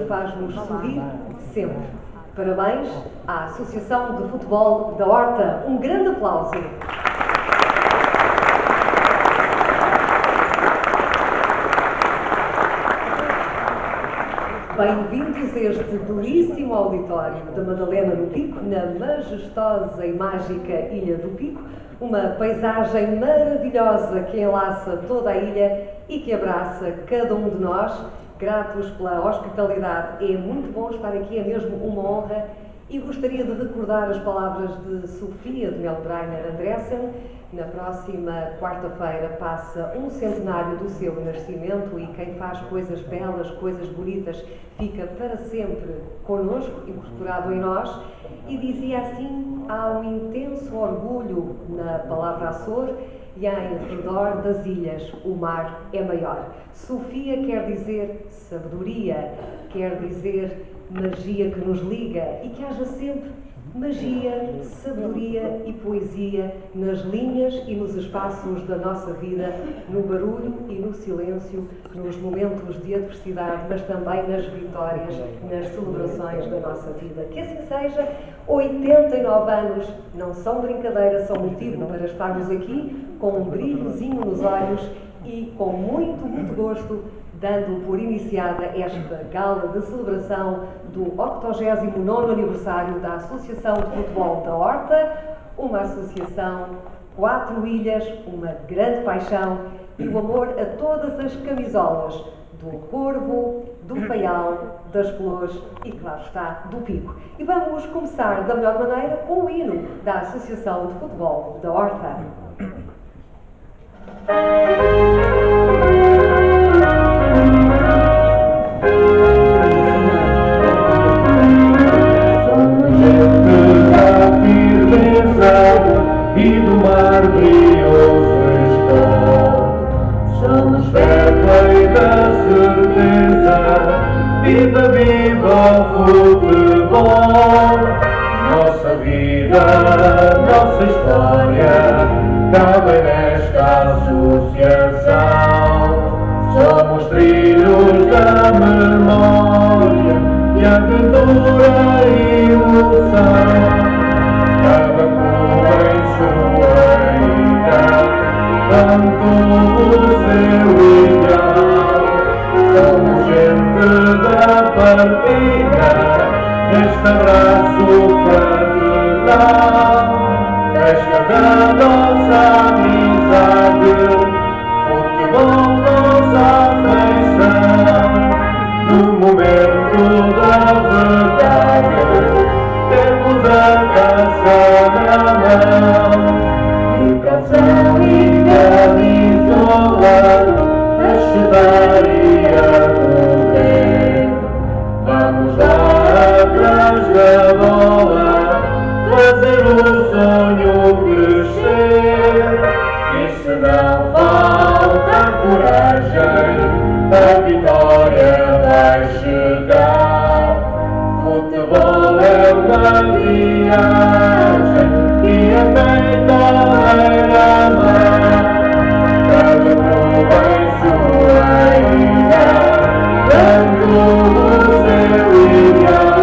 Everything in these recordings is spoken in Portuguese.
faz-nos sorrir sempre. Parabéns à Associação de Futebol da Horta. Um grande aplauso. Bem-vindos a este belíssimo auditório da Madalena no Pico, na majestosa e mágica Ilha do Pico, uma paisagem maravilhosa que enlaça toda a ilha e que abraça cada um de nós. Gratos pela hospitalidade, é muito bom estar aqui, é mesmo uma honra. E gostaria de recordar as palavras de Sofia de Melbreiner Andressen. Na próxima quarta-feira passa um centenário do seu nascimento e quem faz coisas belas, coisas bonitas, fica para sempre connosco, incorporado em nós. E dizia assim: há um intenso orgulho na palavra Açor e em redor das ilhas o mar é maior. Sofia quer dizer sabedoria, quer dizer magia que nos liga e que haja sempre magia, sabedoria e poesia nas linhas e nos espaços da nossa vida, no barulho e no silêncio, nos momentos de adversidade, mas também nas vitórias, nas celebrações da nossa vida. Que assim seja. 89 anos não são brincadeira, são motivo para estarmos aqui com um brilhozinho nos olhos e com muito gosto, dando por iniciada esta gala de celebração do 89º aniversário da Associação de Futebol da Horta, uma associação, 4 ilhas, uma grande paixão e o amor a todas as camisolas do Corvo, do Faial, das Flores e, claro está, do Pico. E vamos começar da melhor maneira com o hino da Associação de Futebol da Horta. E do mar brioso estou. Somos fé e da certeza, viva, viva o futebol. Nossa vida, nossa história, cabe nesta associação. Somos trilhos da memória, de aventura e ilusão. Cada cor em sua idade, tanto o seu ideal. Somos gente da partida, neste abraço fraternal. Festa da nossa amizade, futebol nossa afeição. No momento da verdade, temos a taça na mão, de calção e camisola, a chutar e a correr. Vamos lá atrás da bola, fazer o sonho crescer. E se não falta coragem, a vitória vai chegar. Futebol é uma viagem que é feita beira-mar. Cada clube em sua ilha, dando o seu ideal.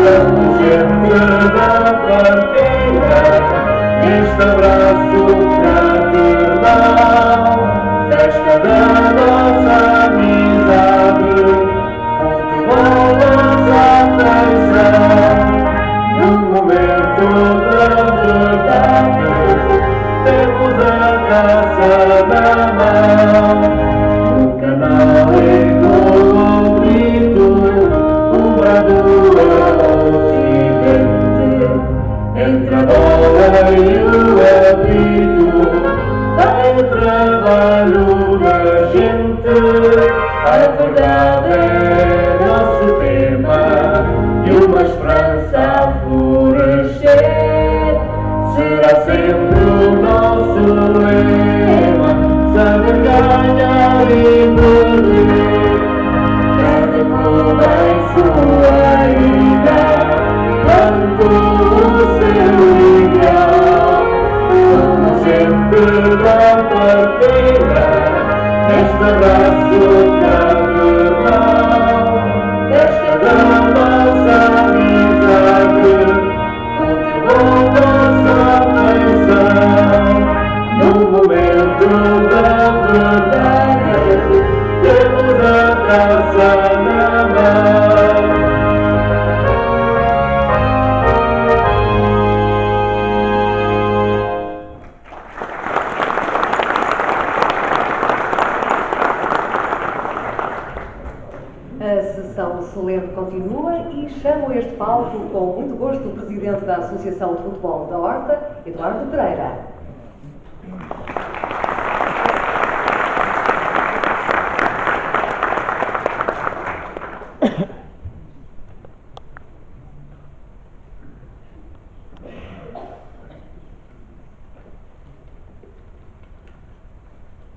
Somos gente da partida, neste abraço fraternal. Festa da nossa amizade, futebol nossa afeição. No momento da verdade, temos a taça na mão. No canal colorido, um brado ao ocidente. Entre a bola e o apito, vai o trabalho da gente. A verdade é nosso tema e uma esperança a florescer. Será sempre o nosso lema, saber ganhar e perder. Cada clube em sua ilha, tanto o seu ideal. Somos sempre da partida, neste abraço fraternal. na mão. A sessão solene continua e chamo a este palco com muito gosto o Presidente da Associação de Futebol da Horta, Eduardo Pereira.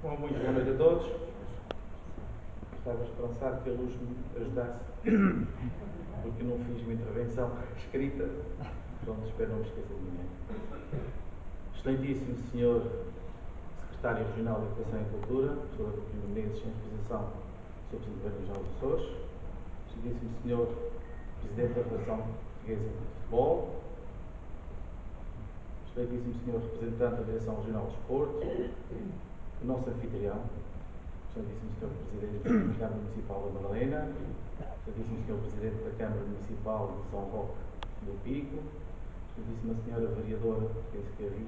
Bom, muito boa noite a todos. Estava esperançado que a luz me ajudasse, porque não fiz uma intervenção escrita. Pronto, espero não me esquecer de ninguém. Excelentíssimo Senhor Secretário Regional de Educação e Cultura, Professor Agostinho Menezes, em reposição do Sr. Presidente Regional dos Açores. Excelentíssimo Senhor Presidente da Federação Portuguesa de Futebol. Excelentíssimo Senhor Representante da Direção Regional de Desporto. O nosso anfitrião, Excelentíssimo Sr. Presidente da Câmara Municipal da Madalena, Excelentíssimo Sr. Presidente da Câmara Municipal de São Roque do Pico, Excelentíssima Senhora Vereadora, penso que vi,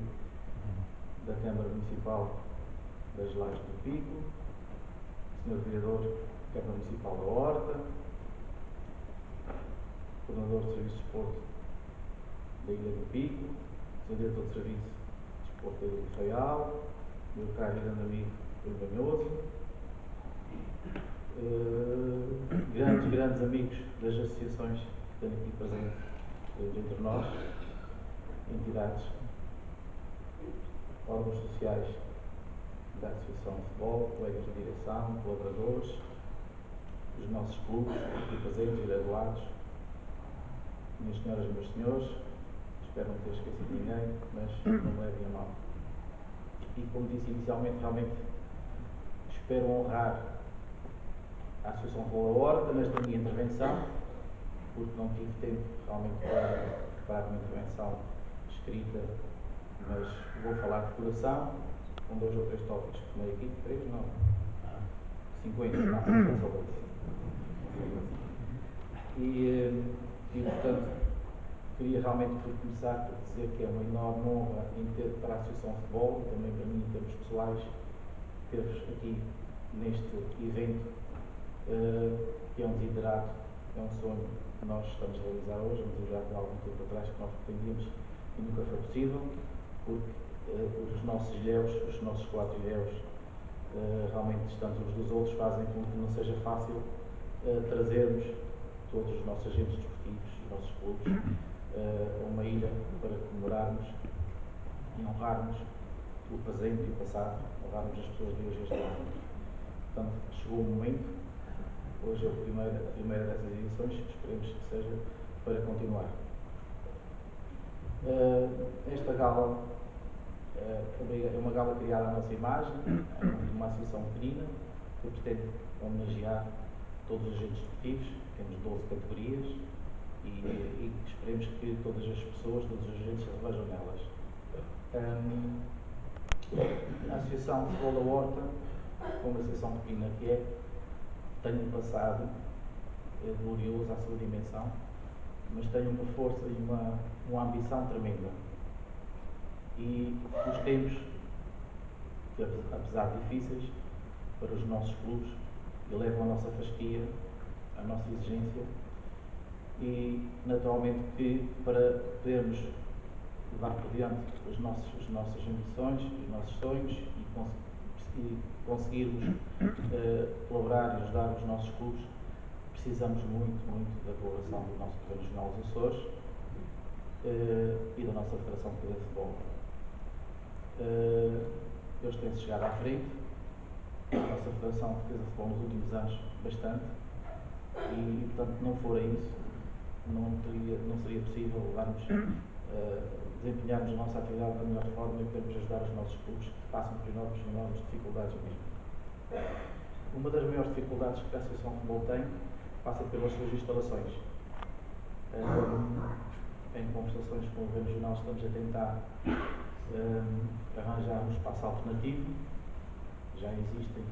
da Câmara Municipal das Lajes do Pico, Sr. Vereador da Câmara Municipal da Horta, Coordenador de Serviço de Desporto da Ilha do Pico, Sr. Diretor de Serviço de Desporto da Ilha do Faial, meu caro e grande amigo Rui Banhoso, grandes amigos das associações que têm aqui presentes entre nós, entidades, órgãos sociais da Associação de Futebol, colegas de direção, colaboradores, os nossos clubes aqui presentes e graduados, minhas senhoras e meus senhores, espero não ter esquecido ninguém, mas não me levem a mal. E como disse inicialmente, realmente espero honrar a Associação de Futebol da Horta nesta minha intervenção, porque não tive tempo realmente para preparar uma intervenção escrita, mas vou falar de coração, com 2 ou 3 tópicos que tomei aqui, 3 não, 50, não, só 2. E portanto, queria realmente por começar por dizer que é uma enorme honra para a Associação de Futebol e também para mim em termos pessoais ter-vos aqui neste evento que é um desiderato, é um sonho que nós estamos a realizar hoje, um desiderato há algum tempo atrás que nós pretendíamos e nunca foi possível, porque os nossos ilhéus, os nossos 4 ilhéus realmente distantes uns dos outros fazem com que não seja fácil trazermos todos os nossos agentes desportivos, os nossos clubes, a uma ilha para comemorarmos e honrarmos o presente e o passado, honrarmos as pessoas de hoje e este ano. Portanto, chegou o momento, hoje é a primeira dessas edições, esperemos que seja para continuar. Esta gala é uma gala criada à nossa imagem, é uma associação pequenina que pretende homenagear todos os agentes desportivos, temos 12 categorias e esperemos que todas as pessoas, todos os agentes se revejam nelas. A Associação de Futebol da Horta, como associação pequena que é, tem um passado glorioso à sua dimensão, mas tem uma força e uma ambição tremenda. E os tempos, que apesar de difíceis para os nossos clubes, elevam a nossa fasquia, a nossa exigência e, naturalmente, que para podermos levar por diante as nossas ambições, os nossos sonhos e conseguirmos colaborar e ajudar os nossos clubes, precisamos muito da colaboração do nosso Governo Regional dos Açores e da nossa Federação Portuguesa de Futebol. Eles têm-se chegado à frente, a nossa Federação Portuguesa de Futebol nos últimos anos bastante, e portanto, não fora isso, não seria possível levarmos, desempenharmos a nossa atividade da melhor forma e podermos ajudar os nossos clubes que passam por enormes dificuldades mesmo. Uma das maiores dificuldades que a Associação de Futebol tem passa pelas suas instalações. Em conversações com o Governo Regional estamos a tentar arranjar um espaço alternativo. Já existem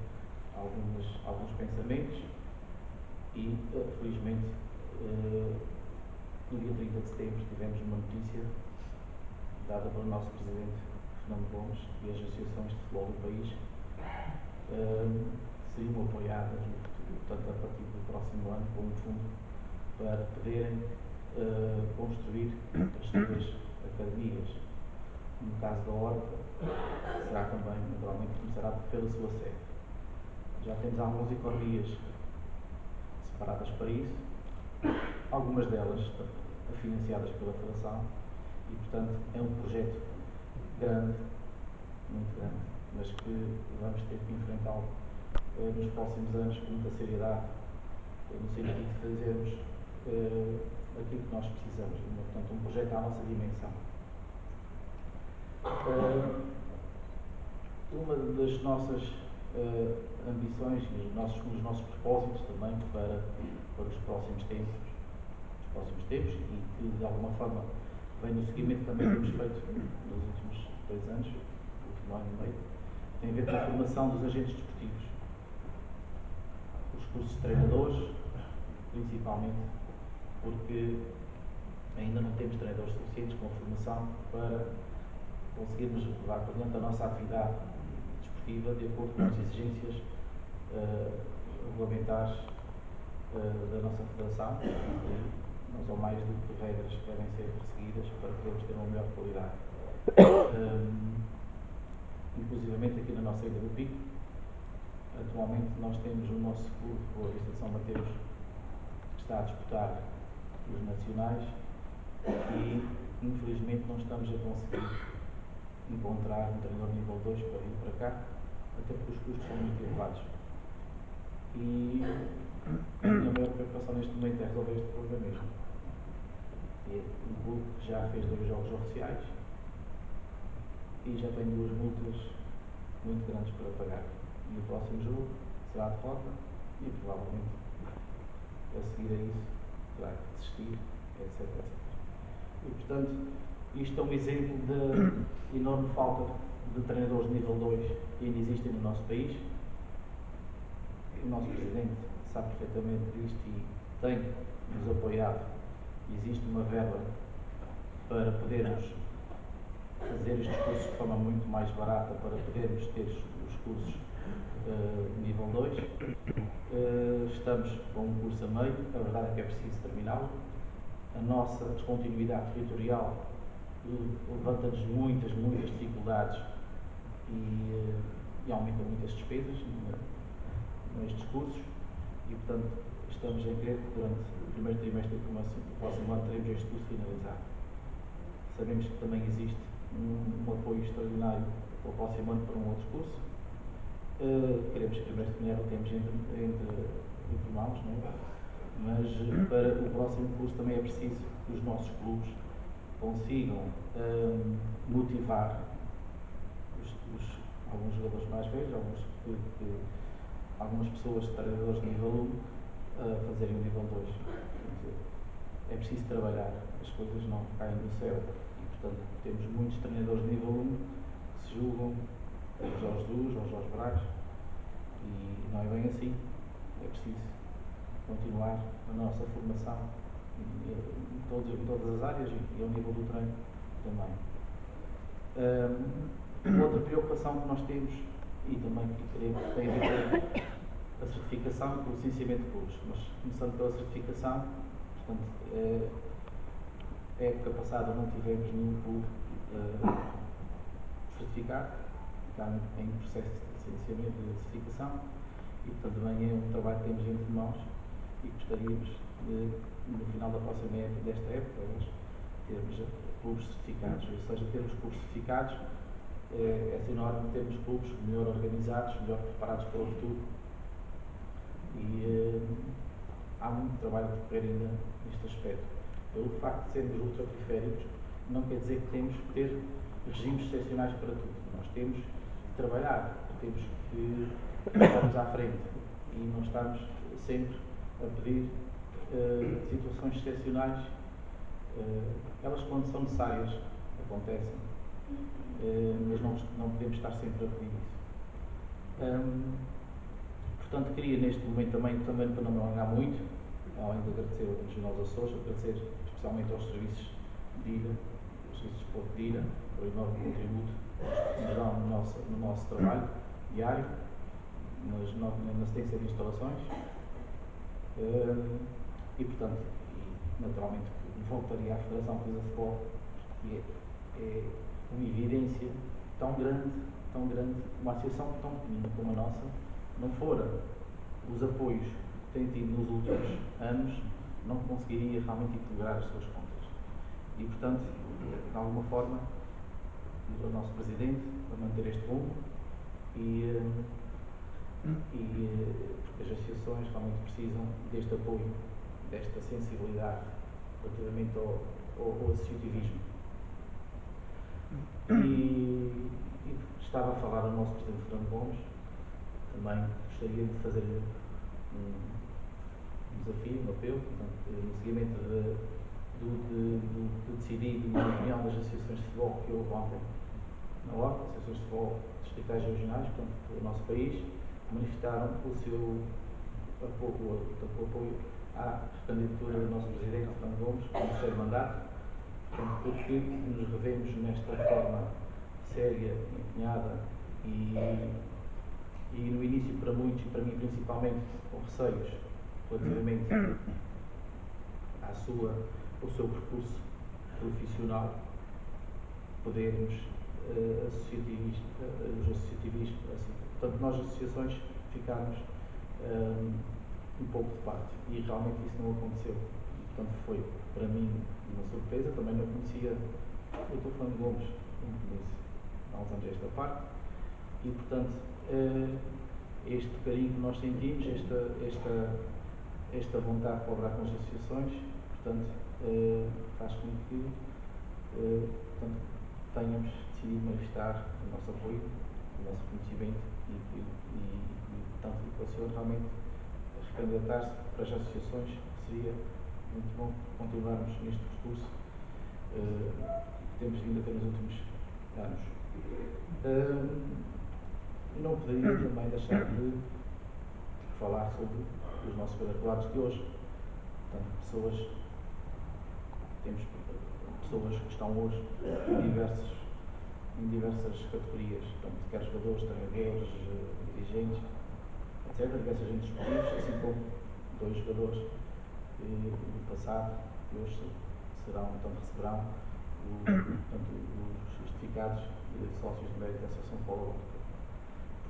alguns pensamentos E, felizmente, no dia 30 de setembro tivemos uma notícia dada pelo nosso Presidente Fernando Gomes e as associações de futebol do país seriam apoiadas, portanto, a partir do próximo ano, com um fundo para poderem construir as suas academias. No caso da Horta, será também, naturalmente, começará pela sua sede. Já temos algumas economias separadas para isso, algumas delas financiadas pela Federação, e, portanto, é um projeto grande, muito grande, mas que vamos ter que enfrentá-lo nos próximos anos com muita seriedade, no sentido de fazermos aquilo que nós precisamos, portanto, um projeto à nossa dimensão. Uma das nossas ambições e os nossos propósitos também para os próximos tempos, e que de alguma forma vem no seguimento que também temos feito nos últimos 2 anos, último ano e meio, tem a ver com a formação dos agentes desportivos, os cursos de treinadores, principalmente, porque ainda não temos treinadores suficientes com formação para conseguirmos levar por diante a nossa atividade desportiva de acordo com as exigências regulamentares da nossa Federação, não são mais do que regras que devem ser seguidas para podermos ter uma melhor qualidade. Inclusivamente aqui na nossa ilha do Pico, atualmente nós temos o nosso clube, o Boa Vista de São Mateus, que está a disputar os nacionais e infelizmente não estamos a conseguir encontrar um treinador nível 2 para vir para cá, até porque os custos são muito elevados. E a minha maior preocupação neste momento é resolver este problema mesmo. É um clube que já fez 2 jogos oficiais e já tem 2 multas muito grandes para pagar. E o próximo jogo será de derrota e provavelmente a seguir a isso terá que desistir, etc. E, portanto, isto é um exemplo da enorme falta de treinadores de nível 2 que ainda existem no nosso país. O nosso Presidente sabe perfeitamente disto e tem nos apoiado. Existe uma verba para podermos fazer estes cursos de forma muito mais barata, para podermos ter os cursos nível 2. Estamos com um curso a meio, a verdade é que é preciso terminá-lo. A nossa descontinuidade territorial levanta-nos muitas dificuldades e aumenta muitas despesas nestes cursos e, portanto, estamos a crer que durante o primeiro trimestre do próximo ano teremos este curso finalizado. Sabemos que também existe um apoio extraordinário para o próximo ano para um outro curso. Queremos que primeiro dinheiro temos entre mãos, não é? Mas para o próximo curso também é preciso que os nossos clubes consigam motivar alguns jogadores mais velhos, algumas pessoas, treinadores de nível 1, a fazerem o nível 2. É preciso trabalhar, as coisas não caem do céu. E, portanto, temos muitos treinadores de nível 1 que se julgam aos Jorge Jesus, aos Jorge Brás, e não é bem assim. É preciso continuar a nossa formação em todas as áreas e ao nível do treino também. Outra preocupação que nós temos, e também que queremos, tem a ver com a certificação e com o licenciamento de clubes. Mas começando pela certificação, portanto, a época passada não tivemos nenhum clube certificado, está em processo de licenciamento e de certificação, e portanto também é um trabalho que temos entre mãos e gostaríamos de, no final da próxima época, desta época, termos clubes certificados, ou seja, termos clubes certificados é sinónimo de termos clubes melhor organizados, melhor preparados para o futuro. E há muito trabalho a decorrer ainda neste aspecto. Pelo facto de sermos ultraperiféricos, não quer dizer que temos que ter regimes excepcionais para tudo. Nós temos que trabalhar, temos que estarmos à frente e não estarmos sempre a pedir situações excepcionais. Elas, quando são necessárias, acontecem, mas não podemos estar sempre a pedir isso. portanto, queria neste momento também para não me alongar muito, além de agradecer ao Regional dos Açores, agradecer especialmente aos serviços de IRA, os serviços de suporte de IRA, pelo enorme contributo que nos dão no nosso trabalho diário, na assistência de instalações. E, portanto, naturalmente, voltaria à Federação Portuguesa de Futebol, porque é uma evidência tão grande, uma associação tão pequenina como a nossa, não fora os apoios que tem tido nos últimos anos, não conseguiria realmente equilibrar as suas contas. E, portanto, de alguma forma, o nosso Presidente para manter este rumo e porque as associações realmente precisam deste apoio, desta sensibilidade relativamente ao associativismo. E estava a falar o nosso Presidente Fernando Gomes, também gostaria de fazer-lhe um desafio, um apelo, portanto, no seguimento do decidido na reunião das associações de futebol que houve ontem na Horta, associações de futebol distritais e regionais, portanto, do nosso país, manifestaram o seu apoio à candidatura do nosso Presidente Fernando Gomes ao terceiro mandato, portanto, porque nos revemos nesta forma séria, empenhada e no início para muitos e para mim principalmente com receios relativamente ao seu percurso profissional, podermos os associativistas, portanto nós associações ficámos um pouco de parte e realmente isso não aconteceu. E, portanto foi para mim uma surpresa, também não conhecia o Dr. Fernando Gomes, como disse, há uns anos esta parte, e portanto este carinho que nós sentimos, esta vontade de colaborar com as associações, portanto faz com que portanto, tenhamos decidido manifestar o nosso apoio, o nosso reconhecimento e portanto, para o senhor realmente recandidatar-se para as associações, seria muito bom continuarmos neste percurso que temos vindo a ter nos últimos anos. Não poderia também deixar de falar sobre os nossos quadraculados de hoje. Portanto, temos pessoas que estão hoje em diversas categorias, portanto, quer jogadores, treinadores, dirigentes, etc., diversos agentes esportivos, assim como dois jogadores do passado que hoje receberão os certificados de sócios de mérito da Associação de Futebol.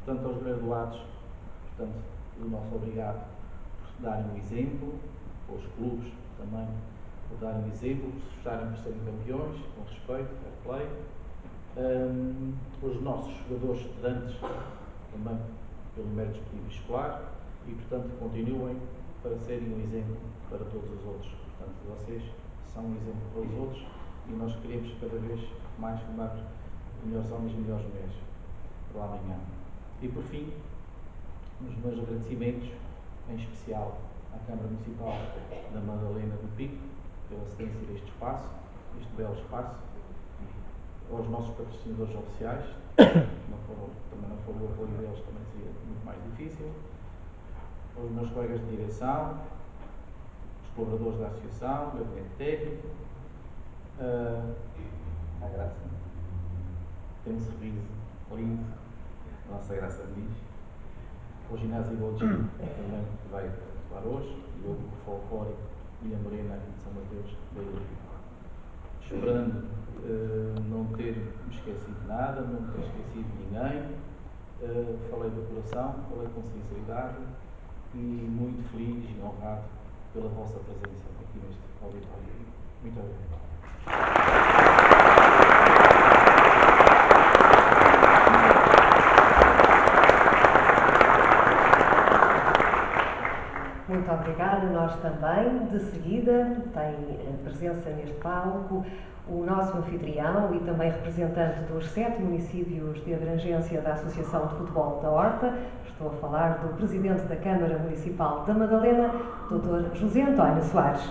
Portanto, aos graduados, portanto, o nosso obrigado por darem um exemplo, aos clubes também por darem um exemplo, por se estarem por serem campeões, com respeito, fair play. Os nossos jogadores estudantes também pelo mérito esportivo escolar e, portanto, continuem para serem um exemplo para todos os outros. Portanto, vocês são um exemplo para os outros e nós queremos cada vez mais formar melhores homens e melhores mulheres para o amanhã. E, por fim, os meus agradecimentos, em especial à Câmara Municipal da Madalena do Pico, pela cedência deste espaço, este belo espaço, aos nossos patrocinadores oficiais, também não for o apoio deles, também seria muito mais difícil, aos meus colegas de direção, os colaboradores da associação, o gabinete técnico, a Graça, tem um sorriso lindo, a nossa Graça Muniz, o ginásio Bolginho, também vai atuar hoje, e o grupo folclórico Ilha Morena e de São Mateus da Ilha do Pico. Esperando não ter me esquecido de nada, não ter esquecido de ninguém, falei do coração, falei com sinceridade e muito feliz e honrado pela vossa presença aqui neste auditório. Muito obrigado. Muito obrigada, nós também. De seguida, tem presença neste palco o nosso anfitrião e também representante dos 7 municípios de abrangência da Associação de Futebol da Horta. Estou a falar do Presidente da Câmara Municipal da Madalena, Dr. José António Soares.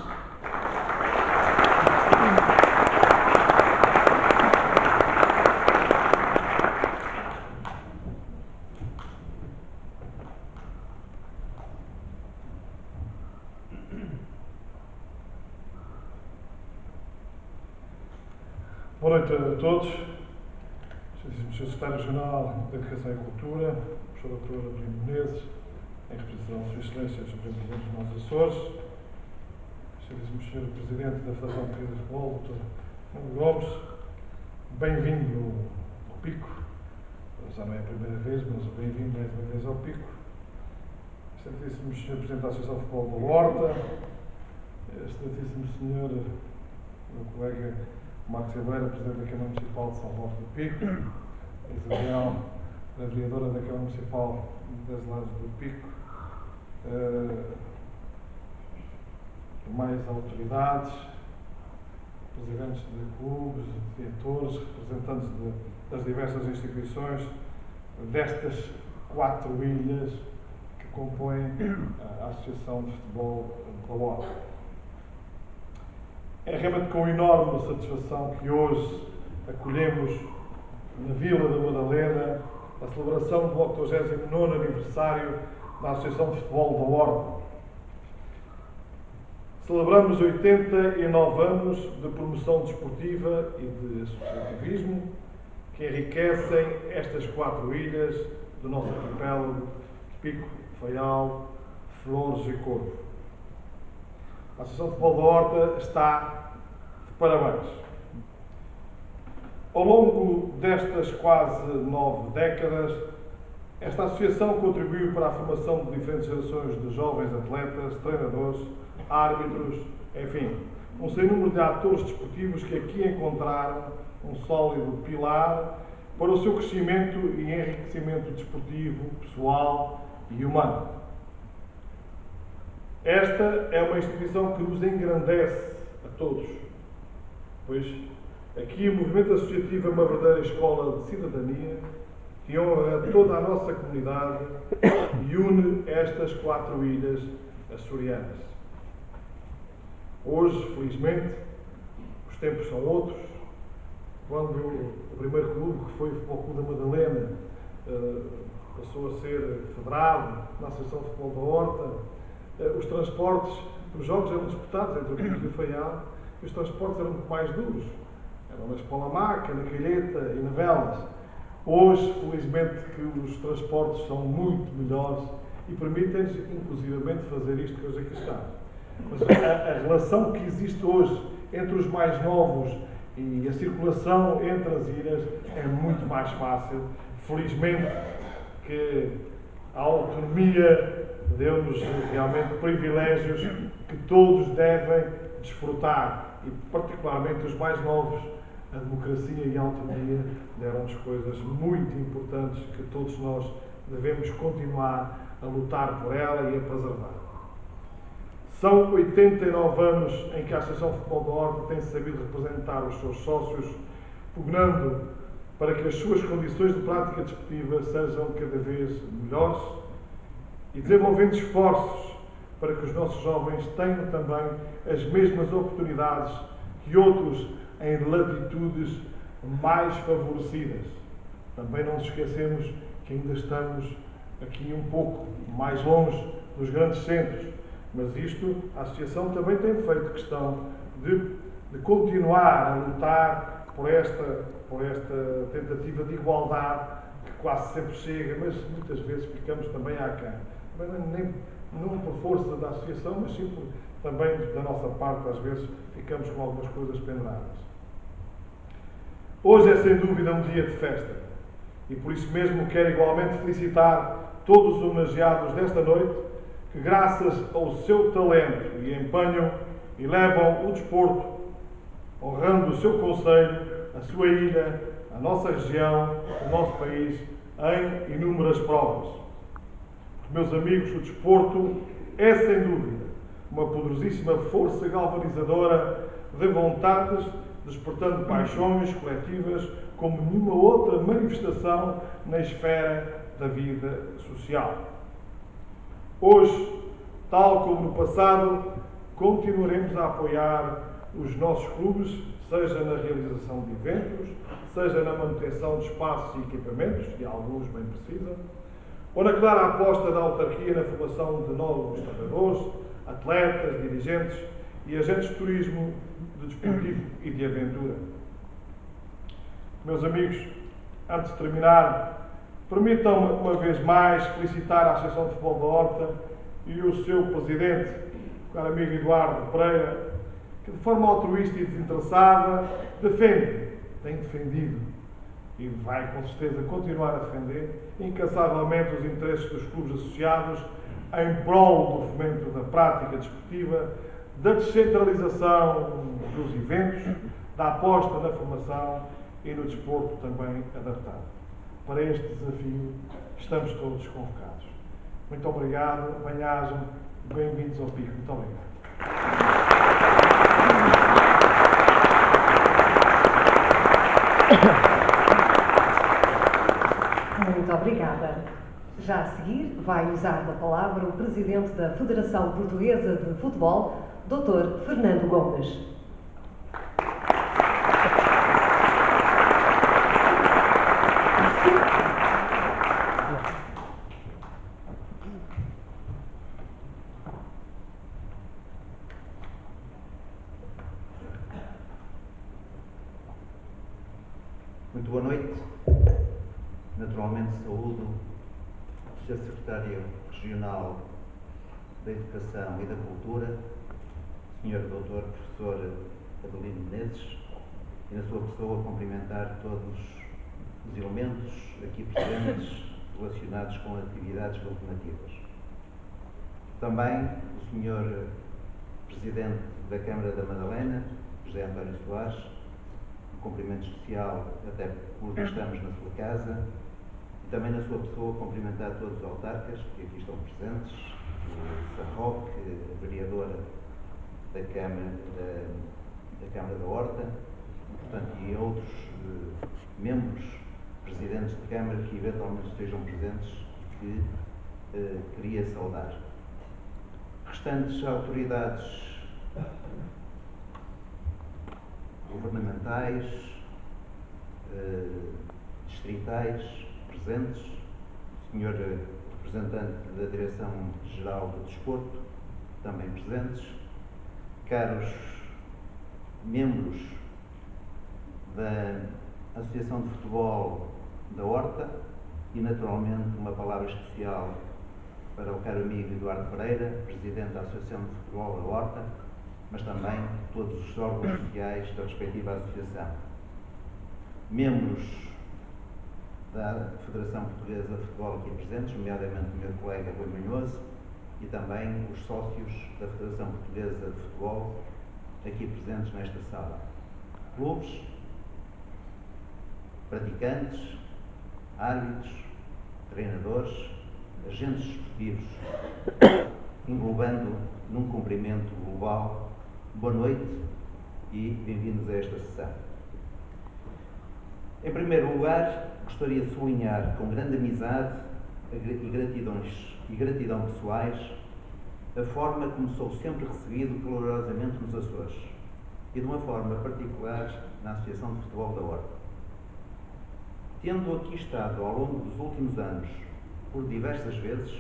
Boa noite a todos. Sr. Secretário Regional da Educação e Cultura, Professor Dr. Avelino Menezes, em representação de Sua Excelência, Sr. Presidente dos nossos Açores, Sr. Presidente da Federação Portuguesa de Futebol, Dr. Nuno Gomes, bem-vindo ao Pico. Já não é a primeira vez, mas bem-vindo mais uma vez ao Pico. Excelentíssimo Sr. Presidente da Associação de Futebol da Horta, Excelentíssimo Sr. meu colega Marcos Silveira, Presidente da Câmara Municipal de São Roque do Pico, Isabel, a Vereadora da Câmara Municipal das Lajes do Pico, mais autoridades, presidentes de clubes, diretores, representantes das diversas instituições destas 4 ilhas que compõem a Associação de Futebol da Horta. É realmente com enorme satisfação que hoje acolhemos na Vila da Madalena a celebração do 89º aniversário da Associação de Futebol da Horta. Celebramos 89 anos de promoção desportiva e de associativismo que enriquecem estas 4 ilhas do nosso arquipélago de Pico, Faial, Flores e Corvo. A Associação de Futebol da Horta está de parabéns. Ao longo destas quase 9 décadas, esta associação contribuiu para a formação de diferentes gerações de jovens atletas, treinadores, árbitros, enfim, um sem número de atores desportivos que aqui encontraram um sólido pilar para o seu crescimento e enriquecimento desportivo, pessoal e humano. Esta é uma instituição que nos engrandece a todos, pois aqui o movimento associativo é uma verdadeira escola de cidadania que honra toda a nossa comunidade e une estas 4 ilhas açorianas. Hoje, felizmente, os tempos são outros. Quando o primeiro clube, que foi o Futebol Clube da Madalena, passou a ser federado na Associação de Futebol da Horta, os transportes, os jogos eram disputados entre o Pico e o Faial, e os transportes eram muito mais duros. Eram na Espolamaca, na Calheta e na Velas. Hoje, felizmente, que os transportes são muito melhores e permitem-nos, inclusivamente, fazer isto que hoje aqui está. Mas a relação que existe hoje entre os mais novos e a circulação entre as ilhas é muito mais fácil. Felizmente que a autonomia deu-nos realmente privilégios que todos devem desfrutar e particularmente os mais novos. A democracia e a autonomia deram-nos coisas muito importantes que todos nós devemos continuar a lutar por ela e a preservar. São 89 anos em que a Associação de Futebol da Horta tem sabido representar os seus sócios, pugnando para que as suas condições de prática desportiva sejam cada vez melhores e desenvolvendo esforços para que os nossos jovens tenham também as mesmas oportunidades que outros em latitudes mais favorecidas. Também não nos esquecemos que ainda estamos aqui um pouco mais longe dos grandes centros, mas isto, a Associação também tem feito questão de continuar a lutar por esta tentativa de igualdade que quase sempre chega, mas muitas vezes ficamos também aquém. Não por força da Associação, mas sim também da nossa parte, às vezes ficamos com algumas coisas penduradas. Hoje é sem dúvida um dia de festa e por isso mesmo quero igualmente felicitar todos os homenageados desta noite que, graças ao seu talento e empenho, elevam o desporto, honrando o seu concelho, a sua ilha, a nossa região, o nosso país, em inúmeras provas. Meus amigos, o desporto é sem dúvida uma poderosíssima força galvanizadora de vontades, despertando paixões coletivas como nenhuma outra manifestação na esfera da vida social. Hoje, tal como no passado, continuaremos a apoiar os nossos clubes, seja na realização de eventos, seja na manutenção de espaços e equipamentos, que alguns bem precisam, ou na clara aposta da autarquia na formação de novos treinadores, atletas, dirigentes e agentes de turismo, de desportivo e de aventura. Meus amigos, antes de terminar, permitam-me uma vez mais felicitar a Associação de Futebol da Horta e o seu presidente, o caro amigo Eduardo Pereira, que de forma altruísta e desinteressada tem defendido e vai com certeza continuar a defender incansavelmente os interesses dos clubes associados em prol do fomento da prática desportiva, da descentralização dos eventos, da aposta na formação e no desporto também adaptado. Para este desafio estamos todos convocados. Muito obrigado, bem-ajam, bem-vindos ao Pico. Muito obrigado. Muito obrigada. Já a seguir, vai usar da palavra o Presidente da Federação Portuguesa de Futebol, Dr. Fernando Gomes. Muito boa noite. Naturalmente saúdo o Sr. Secretário Regional da Educação e da Cultura, Sr. Dr. Professor Adelino Menezes, e na sua pessoa cumprimentar todos os elementos aqui presentes relacionados com atividades alternativas. Também o Sr. Presidente da Câmara da Madalena, José António Soares, um cumprimento especial até porque estamos na sua casa, e também na sua pessoa cumprimentar todos os autarcas que aqui estão presentes, o Sarroque, a vereadora da Câmara da Horta, portanto, e outros membros, presidentes de Câmara que eventualmente estejam presentes, que queria saudar. Restantes autoridades governamentais, distritais, presentes, o Sr. Representante da Direção-Geral do Desporto, também presentes, caros membros da Associação de Futebol da Horta e, naturalmente, uma palavra especial para o caro amigo Eduardo Pereira, Presidente da Associação de Futebol da Horta, mas também todos os órgãos sociais da respectiva associação. Membros da Federação Portuguesa de Futebol aqui presentes, nomeadamente o meu colega Rui Manhoso, e também os sócios da Federação Portuguesa de Futebol aqui presentes nesta sala. Clubes, praticantes, árbitros, treinadores, agentes esportivos, englobando num cumprimento global. Boa noite e bem-vindos a esta sessão. Em primeiro lugar, gostaria de sublinhar com grande amizade e gratidão pessoais a forma como sou sempre recebido calorosamente nos Açores e de uma forma particular na Associação de Futebol da Horta. Tendo aqui estado ao longo dos últimos anos por diversas vezes,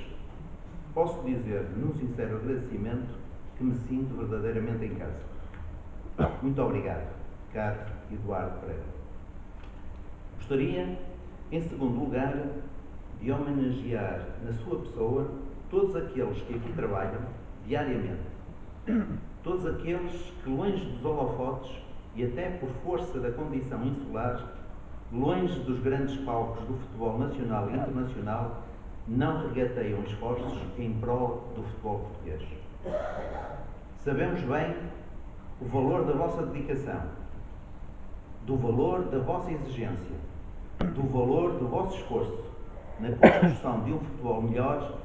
posso dizer, num sincero agradecimento, que me sinto verdadeiramente em casa. Muito obrigado, caro Eduardo Pereira. Gostaria, em segundo lugar, de homenagear na sua pessoa todos aqueles que aqui trabalham diariamente, todos aqueles que, longe dos holofotes e até por força da condição insular, longe dos grandes palcos do futebol nacional e internacional, não regateiam esforços em prol do futebol português. Sabemos bem o valor da vossa dedicação, do valor da vossa exigência, do valor do vosso esforço na construção de um futebol melhor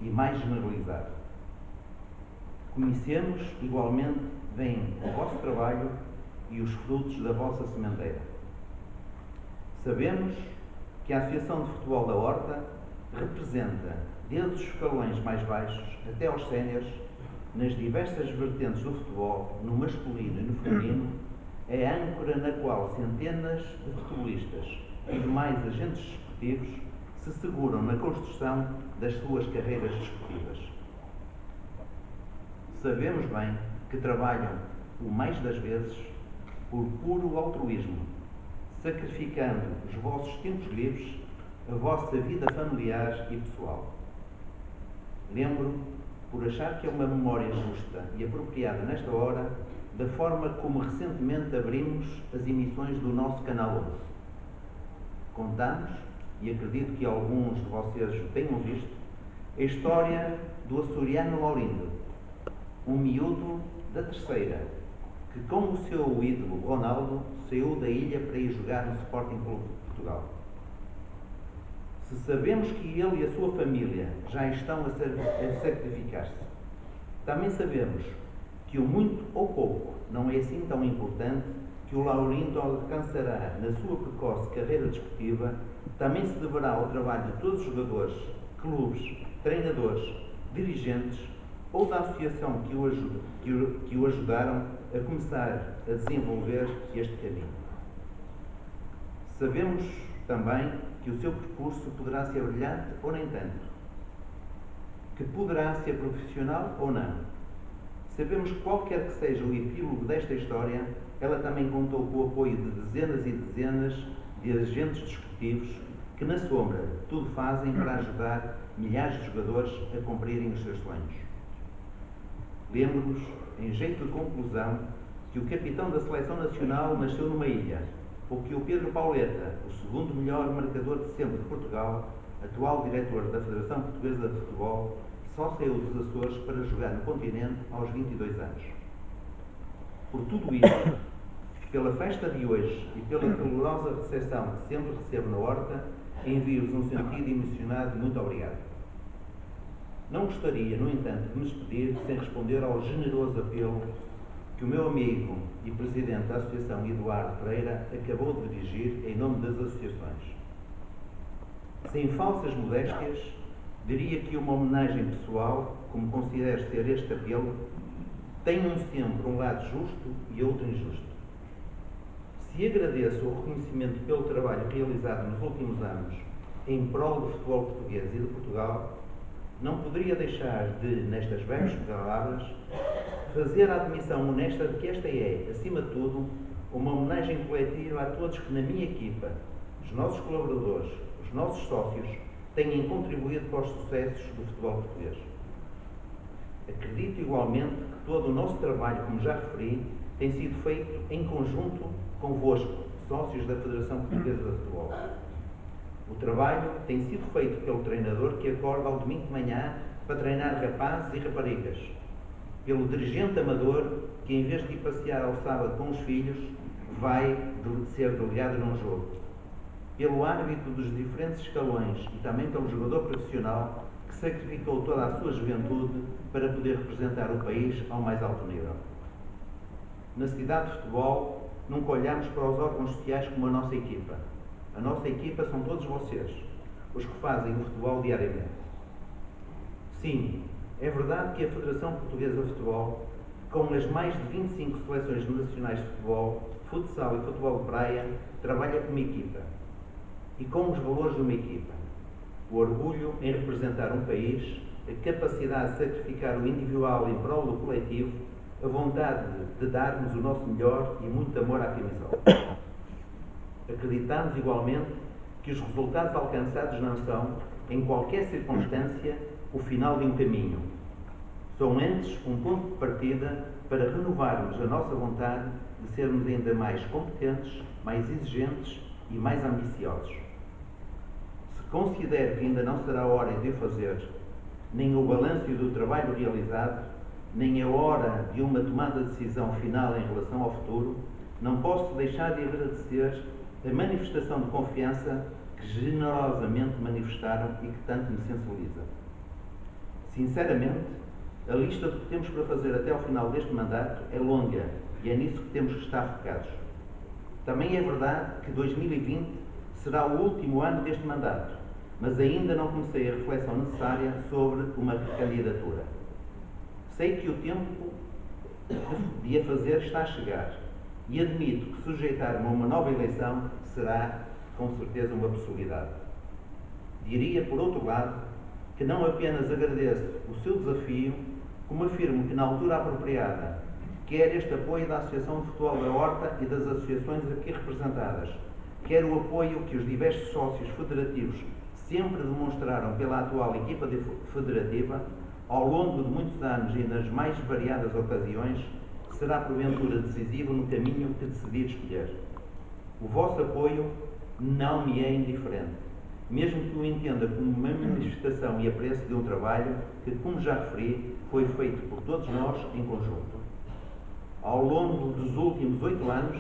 e mais generalizado. Conhecemos, igualmente, bem o vosso trabalho e os frutos da vossa sementeira. Sabemos que a Associação de Futebol da Horta representa, desde os escalões mais baixos até aos séniores, nas diversas vertentes do futebol, no masculino e no feminino, é a âncora na qual centenas de futebolistas e demais agentes desportivos se seguram na construção das suas carreiras desportivas. Sabemos bem que trabalham, o mais das vezes, por puro altruísmo, sacrificando os vossos tempos livres, a vossa vida familiar e pessoal. Lembro, por achar que é uma memória justa e apropriada nesta hora, da forma como recentemente abrimos as emissões do nosso Canal 11. Contamos, e acredito que alguns de vocês o tenham visto, a história do açoriano Laurindo, um miúdo da terceira, que com o seu ídolo Ronaldo saiu da ilha para ir jogar no Sporting Clube de Portugal. Se sabemos que ele e a sua família já estão a sacrificar-se, também sabemos que o muito ou pouco não é assim tão importante que o Laurindo alcançará na sua precoce carreira desportiva, também se deverá ao trabalho de todos os jogadores, clubes, treinadores, dirigentes ou da associação que o ajudaram a começar a desenvolver este caminho. Sabemos também que o seu percurso poderá ser brilhante ou nem tanto, que poderá ser profissional ou não. Sabemos que qualquer que seja o epílogo desta história, ela também contou com o apoio de dezenas e dezenas de agentes desportivos que, na sombra, tudo fazem para ajudar milhares de jogadores a cumprirem os seus sonhos. Lembro-vos, em jeito de conclusão, que o capitão da Seleção Nacional nasceu numa ilha, ou que o Pedro Pauleta, o segundo melhor marcador de sempre de Portugal, atual diretor da Federação Portuguesa de Futebol, só saiu dos Açores para jogar no continente aos 22 anos. Por tudo isto, pela festa de hoje e pela calorosa recepção que sempre recebo na Horta, envio-vos um sentido emocionado muito obrigado. Não gostaria, no entanto, de me despedir sem responder ao generoso apelo que o meu amigo e presidente da Associação, Eduardo Pereira, acabou de dirigir em nome das associações. Sem falsas modéstias, diria que uma homenagem pessoal, como considero ser este apelo, tem sempre um lado justo e outro injusto. Se agradeço o reconhecimento pelo trabalho realizado nos últimos anos em prol do futebol português e de Portugal, não poderia deixar de, nestas breves palavras, fazer a admissão honesta de que esta é, acima de tudo, uma homenagem coletiva a todos que na minha equipa, os nossos colaboradores, os nossos sócios, têm contribuído para os sucessos do futebol português. Acredito igualmente que todo o nosso trabalho, como já referi, tem sido feito em conjunto convosco, sócios da Federação Portuguesa de Futebol. O trabalho tem sido feito pelo treinador que acorda ao domingo de manhã para treinar rapazes e raparigas, pelo dirigente amador que, em vez de ir passear ao sábado com os filhos, vai ser delegado num jogo, pelo árbitro dos diferentes escalões e também pelo jogador profissional que sacrificou toda a sua juventude para poder representar o país ao mais alto nível. Na cidade de futebol, nunca olhamos para os órgãos sociais como a nossa equipa. A nossa equipa são todos vocês, os que fazem o futebol diariamente. Sim, é verdade que a Federação Portuguesa de Futebol, com as mais de 25 seleções nacionais de futebol, futsal e futebol de praia, trabalha como equipa e com os valores de uma equipa. O orgulho em representar um país, a capacidade de sacrificar o individual em prol do coletivo, a vontade de darmos o nosso melhor e muito amor à camisola. Acreditamos igualmente que os resultados alcançados não são, em qualquer circunstância, o final de um caminho. São antes um ponto de partida para renovarmos a nossa vontade de sermos ainda mais competentes, mais exigentes e mais ambiciosos. Se considero que ainda não será a hora de o fazer, nem o balanço do trabalho realizado, nem a hora de uma tomada de decisão final em relação ao futuro, não posso deixar de agradecer a manifestação de confiança que generosamente manifestaram e que tanto me sensibiliza. Sinceramente, a lista do que temos para fazer até ao final deste mandato é longa e é nisso que temos que estar focados. Também é verdade que 2020 será o último ano deste mandato, mas ainda não comecei a reflexão necessária sobre uma candidatura. Sei que o tempo de a fazer está a chegar e admito que sujeitar-me a uma nova eleição será, com certeza, uma possibilidade. Diria, por outro lado, que não apenas agradeço o seu desafio, como afirmo que, na altura apropriada, quer este apoio da Associação de Futebol da Horta e das associações aqui representadas, quer o apoio que os diversos sócios federativos sempre demonstraram pela atual equipa federativa, ao longo de muitos anos e nas mais variadas ocasiões, será porventura decisivo no caminho que decidir escolher. O vosso apoio não me é indiferente, mesmo que o entenda como uma manifestação e apreço de um trabalho que, como já referi, foi feito por todos nós em conjunto. Ao longo dos últimos 8 anos,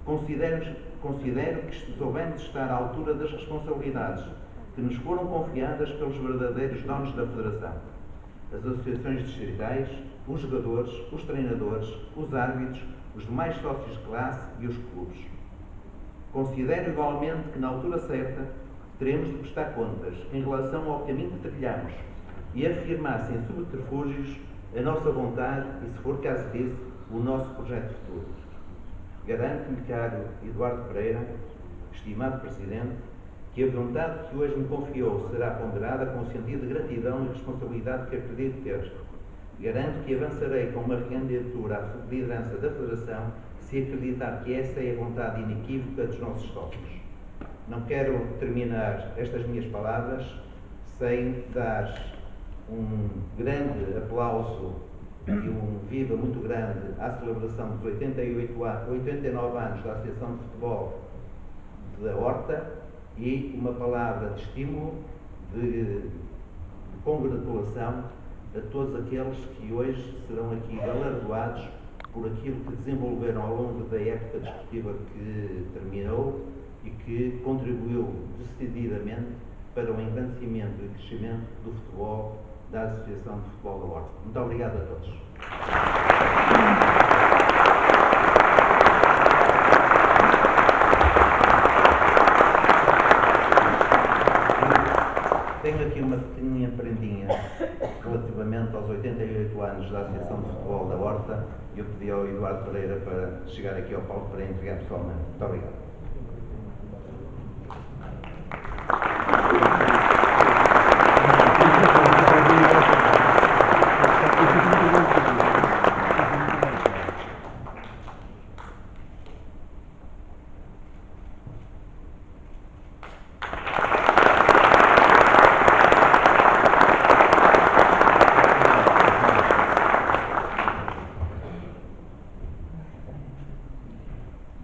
considero que soubemos estar à altura das responsabilidades que nos foram confiadas pelos verdadeiros donos da Federação: as associações distritais, os jogadores, os treinadores, os árbitros, os demais sócios de classe e os clubes. Considero igualmente que, na altura certa, teremos de prestar contas em relação ao caminho que trilhamos e afirmar sem subterfúgios a nossa vontade e, se for caso disso, o nosso projeto futuro. Garanto-me, caro Eduardo Pereira, estimado Presidente, que a vontade que hoje me confiou será ponderada com o sentido de gratidão e responsabilidade que acredito ter. Garanto que avançarei com uma candidatura à liderança da Federação se acreditar que essa é a vontade inequívoca dos nossos sócios. Não quero terminar estas minhas palavras sem dar um grande aplauso e um viva muito grande à celebração dos 89 anos da Associação de Futebol da Horta e uma palavra de estímulo, de congratulação a todos aqueles que hoje serão aqui galardoados por aquilo que desenvolveram ao longo da época desportiva que terminou e que contribuiu decididamente para o engrandecimento e crescimento do futebol da Associação de Futebol da Horta. Muito obrigado a todos. Tenho aqui uma pequenina prendinha relativamente aos 88 anos da Associação de Futebol da Horta e eu pedi ao Eduardo Pereira para chegar aqui ao palco para entregar pessoalmente. Muito obrigado.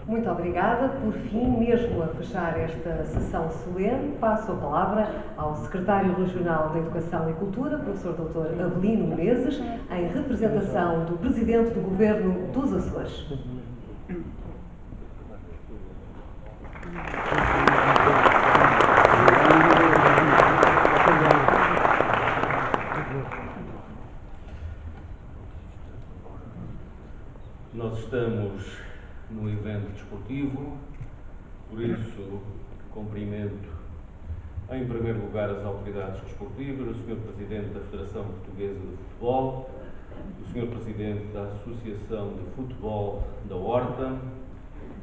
Muito obrigada. Por fim, mesmo a fechar esta sessão solene, passo a palavra ao Secretário Regional da Educação e Cultura, Professor Dr. Avelino Menezes, em representação do Presidente do Governo dos Açores. Nós estamos num evento desportivo, por isso cumprimento em primeiro lugar as autoridades desportivas, o Sr. Presidente da Federação Portuguesa de Futebol, o Sr. Presidente da Associação de Futebol da Horta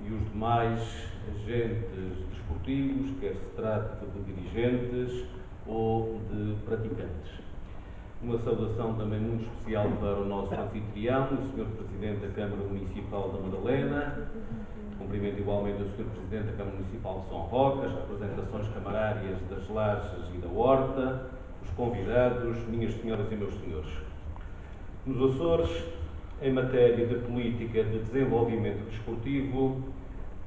e os demais agentes desportivos, quer se trate de dirigentes ou de praticantes. Uma saudação também muito especial para o nosso anfitrião, o Sr. Presidente da Câmara Municipal da Madalena. Cumprimento igualmente o Sr. Presidente da Câmara Municipal de São Roque, as representações camarárias das Lajes e da Horta, os convidados, minhas senhoras e meus senhores. Nos Açores, em matéria de política de desenvolvimento desportivo,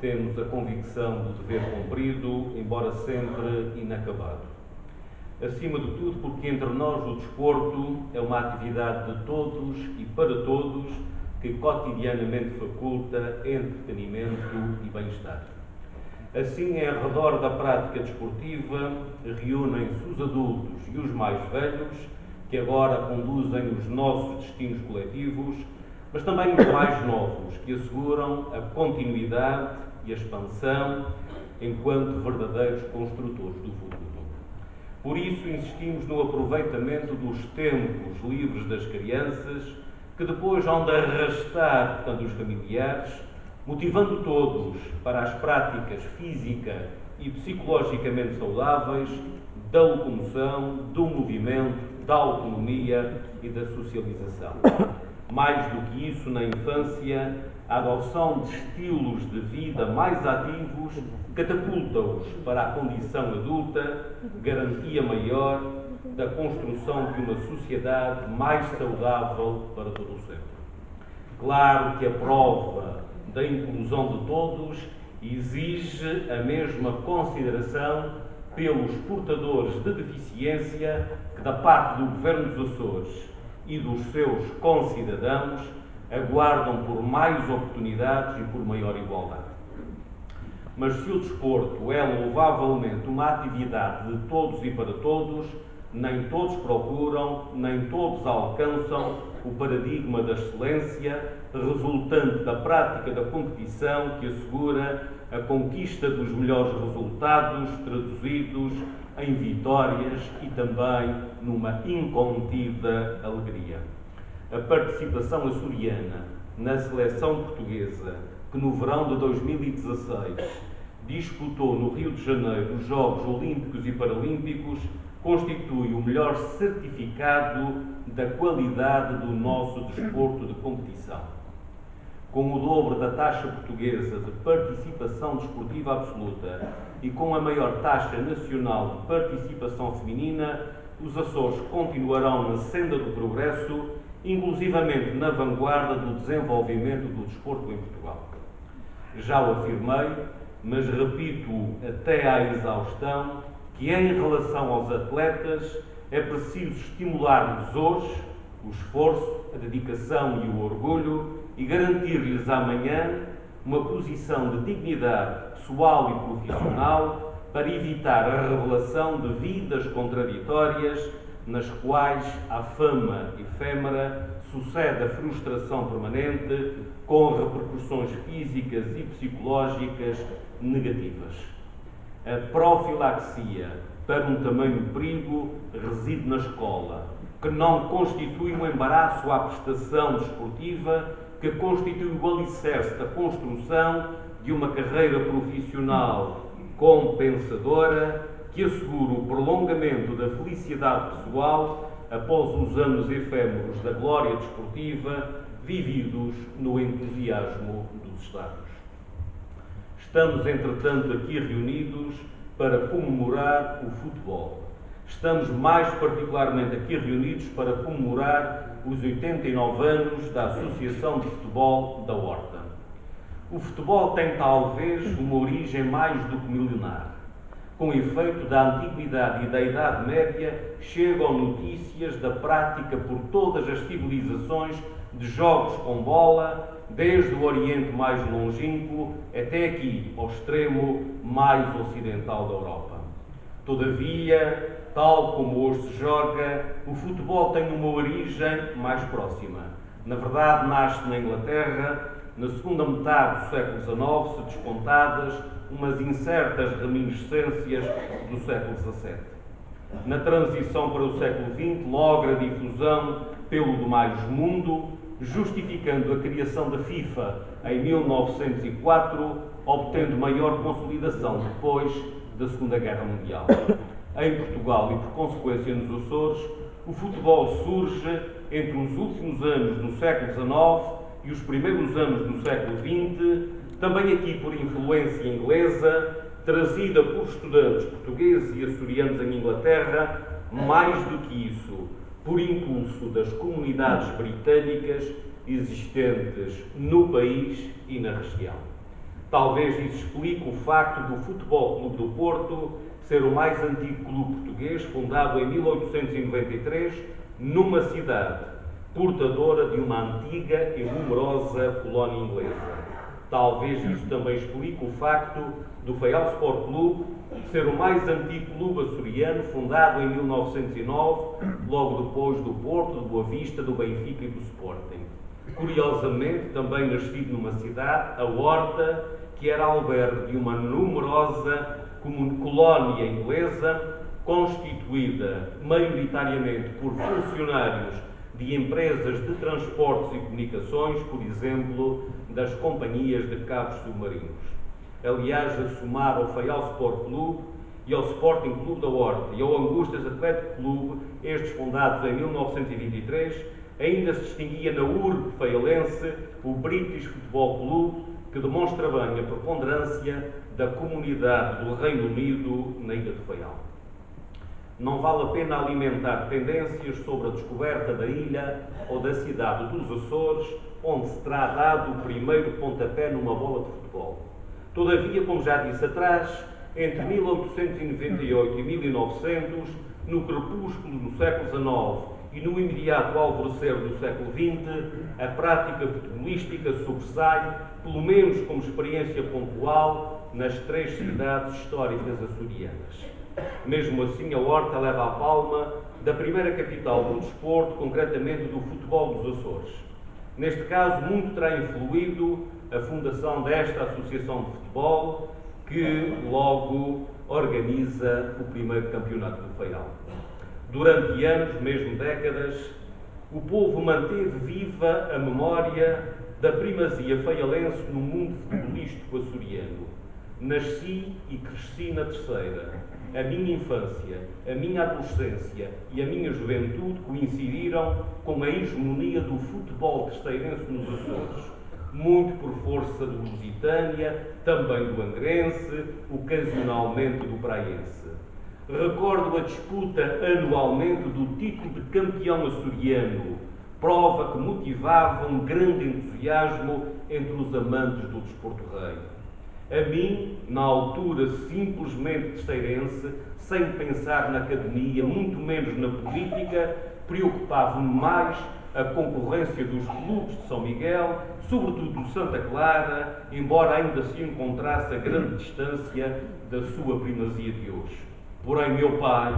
temos a convicção do dever cumprido, embora sempre inacabado. Acima de tudo, porque entre nós o desporto é uma atividade de todos e para todos que cotidianamente faculta entretenimento e bem-estar. Assim, em redor da prática desportiva, reúnem-se os adultos e os mais velhos, que agora conduzem os nossos destinos coletivos, mas também os mais novos, que asseguram a continuidade e a expansão enquanto verdadeiros construtores do futuro. Por isso, insistimos no aproveitamento dos tempos livres das crianças, que depois hão de arrastar, portanto, os familiares, motivando todos para as práticas física e psicologicamente saudáveis da locomoção, do movimento, da autonomia e da socialização. Mais do que isso, na infância, a adoção de estilos de vida mais ativos catapulta-os para a condição adulta, garantia maior da construção de uma sociedade mais saudável para todo o século. Claro que a prova da inclusão de todos exige a mesma consideração pelos portadores de deficiência que, da parte do Governo dos Açores e dos seus concidadãos, aguardam por mais oportunidades e por maior igualdade. Mas se o desporto é louvavelmente uma atividade de todos e para todos, nem todos procuram, nem todos alcançam o paradigma da excelência resultante da prática da competição que assegura a conquista dos melhores resultados traduzidos em vitórias e também numa incontida alegria. A participação açoriana na seleção portuguesa, que no verão de 2016 disputou no Rio de Janeiro os Jogos Olímpicos e Paralímpicos, constitui o melhor certificado da qualidade do nosso desporto de competição. Com o dobro da taxa portuguesa de participação desportiva absoluta e com a maior taxa nacional de participação feminina, os Açores continuarão na senda do progresso, inclusivamente na vanguarda do desenvolvimento do desporto em Portugal. Já o afirmei, mas repito até à exaustão, que em relação aos atletas é preciso estimular-lhes hoje o esforço, a dedicação e o orgulho e garantir-lhes amanhã uma posição de dignidade pessoal e profissional para evitar a revelação de vidas contraditórias nas quais a fama efêmera sucede a frustração permanente com repercussões físicas e psicológicas negativas. A profilaxia para um tamanho perigo reside na escola, que não constitui um embaraço à prestação desportiva, que constitui o alicerce da construção de uma carreira profissional compensadora, que assegura o prolongamento da felicidade pessoal após os anos efêmeros da glória desportiva vividos no entusiasmo dos Estados. Estamos, entretanto, aqui reunidos para comemorar o futebol. Estamos mais particularmente aqui reunidos para comemorar os 89 anos da Associação de Futebol da Horta. O futebol tem talvez uma origem mais do que milenar. Com efeito da Antiguidade e da Idade Média, chegam notícias da prática por todas as civilizações de jogos com bola, desde o Oriente mais longínquo até aqui, ao extremo mais ocidental da Europa. Todavia, tal como hoje se joga, o futebol tem uma origem mais próxima. Na verdade, nasce na Inglaterra, na segunda metade do século XIX, se descontadas umas incertas reminiscências do século XVII. Na transição para o século XX, logra difusão pelo demais mundo, justificando a criação da FIFA em 1904, obtendo maior consolidação depois da Segunda Guerra Mundial. Em Portugal e, por consequência, nos Açores, o futebol surge entre os últimos anos do século XIX e os primeiros anos do século XX, também aqui por influência inglesa, trazida por estudantes portugueses e açorianos em Inglaterra, mais do que isso, por impulso das comunidades britânicas existentes no país e na região. Talvez isso explique o facto do Futebol Clube do Porto ser o mais antigo clube português, fundado em 1893, numa cidade portadora de uma antiga e numerosa colónia inglesa. Talvez isso também explique o facto do Faial Sport Clube ser o mais antigo clube açoriano, fundado em 1909, logo depois do Porto, do Boa Vista, do Benfica e do Sporting. Curiosamente, também nascido numa cidade, a Horta, que era albergue de uma numerosa colónia inglesa, constituída maioritariamente por funcionários de empresas de transportes e comunicações, por exemplo, das companhias de cabos submarinos. Aliás, a somar ao Faial Sport Clube e ao Sporting Clube da Horta e ao Angústias Atlético Clube, estes fundados em 1923, ainda se distinguia na urbe feialense o British Football Club, que demonstra bem a preponderância da comunidade do Reino Unido na Ilha do Faial. Não vale a pena alimentar tendências sobre a descoberta da ilha ou da cidade dos Açores, onde se terá dado o primeiro pontapé numa bola de futebol. Todavia, como já disse atrás, entre 1898 e 1900, no crepúsculo do século XIX e no imediato alvorecer do século XX, a prática futebolística sobressai, pelo menos como experiência pontual, nas 3 cidades históricas açorianas. Mesmo assim, a Horta leva a palma da primeira capital do desporto, concretamente do futebol dos Açores. Neste caso, muito terá influído a fundação desta Associação de Futebol, que logo organiza o primeiro campeonato do Faial. Durante anos, mesmo décadas, o povo manteve viva a memória da primazia faialense no mundo futebolístico açoriano. Nasci e cresci na Terceira. A minha infância, a minha adolescência e a minha juventude coincidiram com a hegemonia do futebol terceirense nos Açores, muito por força do Lusitânia, também do Angrense, ocasionalmente do Praiense. Recordo a disputa anualmente do título de campeão açoriano, prova que motivava um grande entusiasmo entre os amantes do desporto rei. A mim, na altura simplesmente terceirense, sem pensar na academia, muito menos na política, preocupava-me mais a concorrência dos clubes de São Miguel, sobretudo do Santa Clara, embora ainda se encontrasse a grande distância da sua primazia de hoje. Porém, meu pai,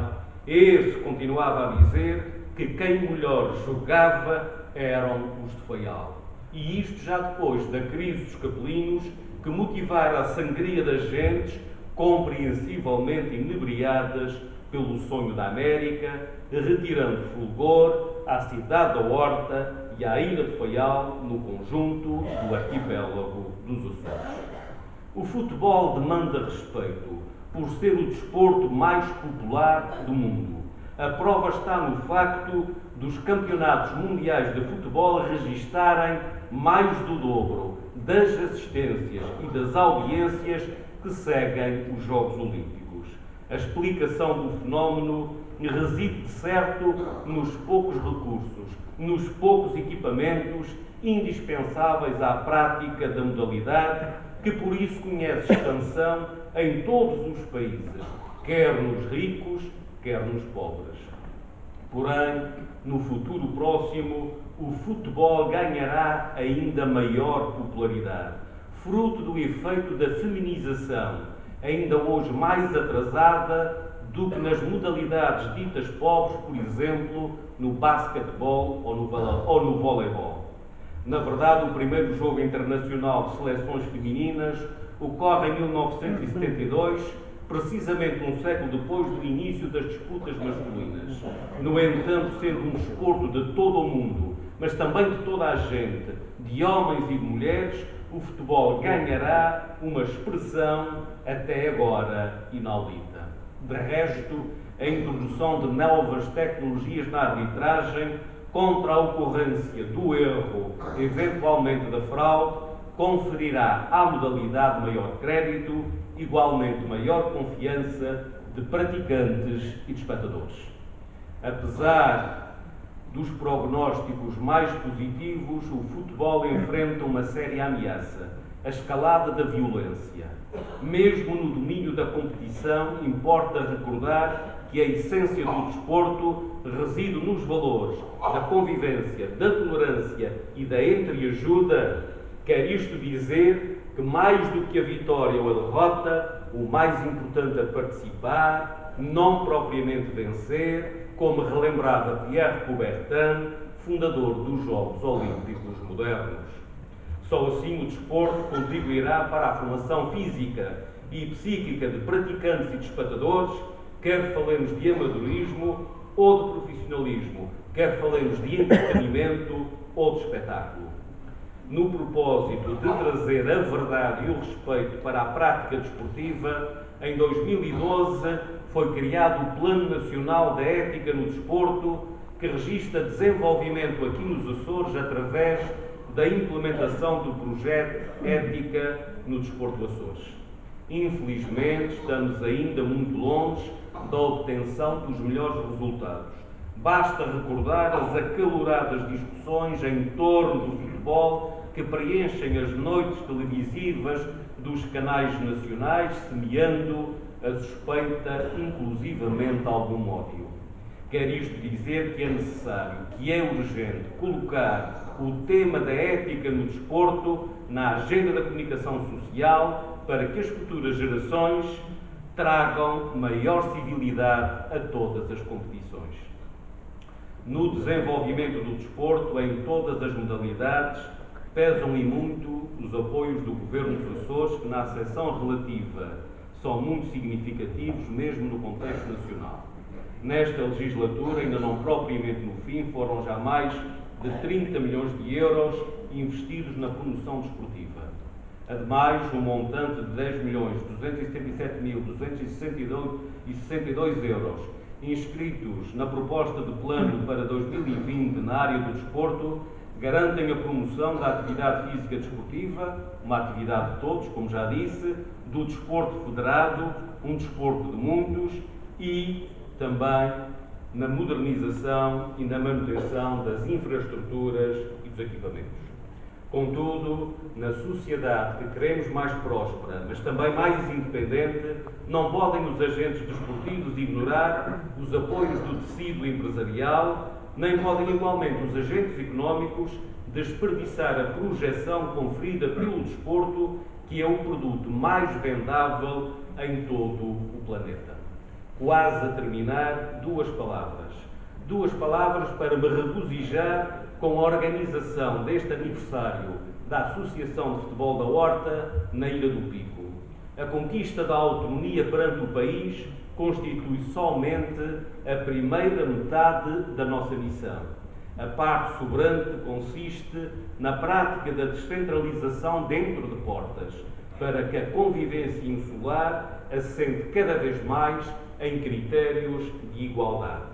esse continuava a dizer que quem melhor jogava eram os de Faial. E isto já depois da crise dos capelinos, que motivara a sangria das gentes, compreensivelmente inebriadas pelo sonho da América, retirando fulgor à cidade da Horta e à ilha de Faial, no conjunto do arquipélago dos Açores. O futebol demanda respeito, por ser o desporto mais popular do mundo. A prova está no facto dos campeonatos mundiais de futebol registarem mais do dobro das assistências e das audiências que seguem os Jogos Olímpicos. A explicação do fenómeno reside, de certo, nos poucos recursos, nos poucos equipamentos indispensáveis à prática da modalidade, que por isso conhece expansão em todos os países, quer nos ricos, quer nos pobres. Porém, no futuro próximo, o futebol ganhará ainda maior popularidade, fruto do efeito da feminização, ainda hoje mais atrasada do que nas modalidades ditas pobres, por exemplo, no basquetebol ou no voleibol. Na verdade, o primeiro jogo internacional de seleções femininas ocorre em 1972, precisamente um século depois do início das disputas masculinas. No entanto, sendo um desporto de todo o mundo, mas também de toda a gente, de homens e de mulheres, o futebol ganhará uma expressão até agora inaudita. De resto, a introdução de novas tecnologias na arbitragem, contra a ocorrência do erro, eventualmente da fraude, conferirá à modalidade maior crédito, igualmente maior confiança de praticantes e de espectadores. Apesar dos prognósticos mais positivos, o futebol enfrenta uma séria ameaça: a escalada da violência. Mesmo no domínio da competição, importa recordar que a essência do desporto reside nos valores da convivência, da tolerância e da entreajuda. Quer isto dizer que, mais do que a vitória ou a derrota, o mais importante é participar, não propriamente vencer, como relembrava Pierre Coubertin, fundador dos Jogos Olímpicos modernos. Só assim o desporto contribuirá para a formação física e psíquica de praticantes e de espectadores, quer falemos de amadorismo ou de profissionalismo, quer falemos de entretenimento ou de espetáculo. No propósito de trazer a verdade e o respeito para a prática desportiva, em 2012 foi criado o Plano Nacional da Ética no Desporto, que registra desenvolvimento aqui nos Açores através da implementação do projeto Ética no Desporto Açores. Infelizmente, estamos ainda muito longe da obtenção dos melhores resultados. Basta recordar as acaloradas discussões em torno do futebol que preenchem as noites televisivas dos canais nacionais, semeando a suspeita, inclusivamente, algum ódio. Quer isto dizer que é necessário, que é urgente, colocar o tema da ética no desporto na agenda da comunicação social para que as futuras gerações tragam maior civilidade a todas as competições. No desenvolvimento do desporto, em todas as modalidades, pesam e muito os apoios do Governo dos Açores, que na seção relativa são muito significativos, mesmo no contexto nacional. Nesta legislatura, ainda não propriamente no fim, foram já mais de 30 milhões de euros investidos na promoção desportiva. Ademais, um montante de 10.277.262 euros inscritos na proposta de plano para 2020 na área do desporto garantem a promoção da atividade física desportiva, uma atividade de todos, como já disse, do desporto federado, um desporto de muitos e também na modernização e na manutenção das infraestruturas e dos equipamentos. Contudo, na sociedade que queremos mais próspera, mas também mais independente, não podem os agentes desportivos ignorar os apoios do tecido empresarial, nem podem igualmente os agentes económicos desperdiçar a projeção conferida pelo desporto, que é o produto mais vendável em todo o planeta. Quase a terminar, duas palavras para me regozijar com a organização deste aniversário da Associação de Futebol da Horta na Ilha do Pico. A conquista da autonomia perante o país constitui somente a primeira metade da nossa missão. A parte sobrante consiste na prática da descentralização dentro de portas, para que a convivência insular assente cada vez mais em critérios de igualdade.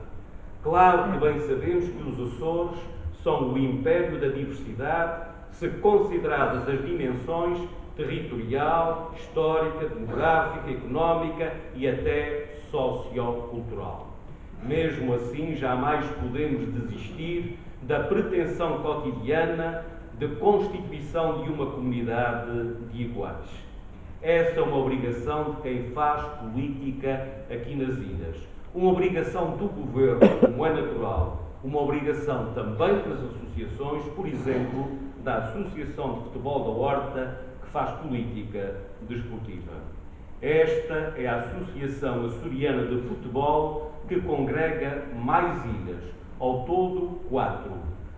Claro que bem sabemos que os Açores são o império da diversidade, se consideradas as dimensões territorial, histórica, demográfica, económica e até sociocultural. Mesmo assim, jamais podemos desistir da pretensão cotidiana de constituição de uma comunidade de iguais. Essa é uma obrigação de quem faz política aqui nas ilhas. Uma obrigação do Governo, como é natural. Uma obrigação também das associações, por exemplo, da Associação de Futebol da Horta, que faz política desportiva. Esta é a Associação Açoriana de Futebol que congrega mais ilhas, ao todo 4.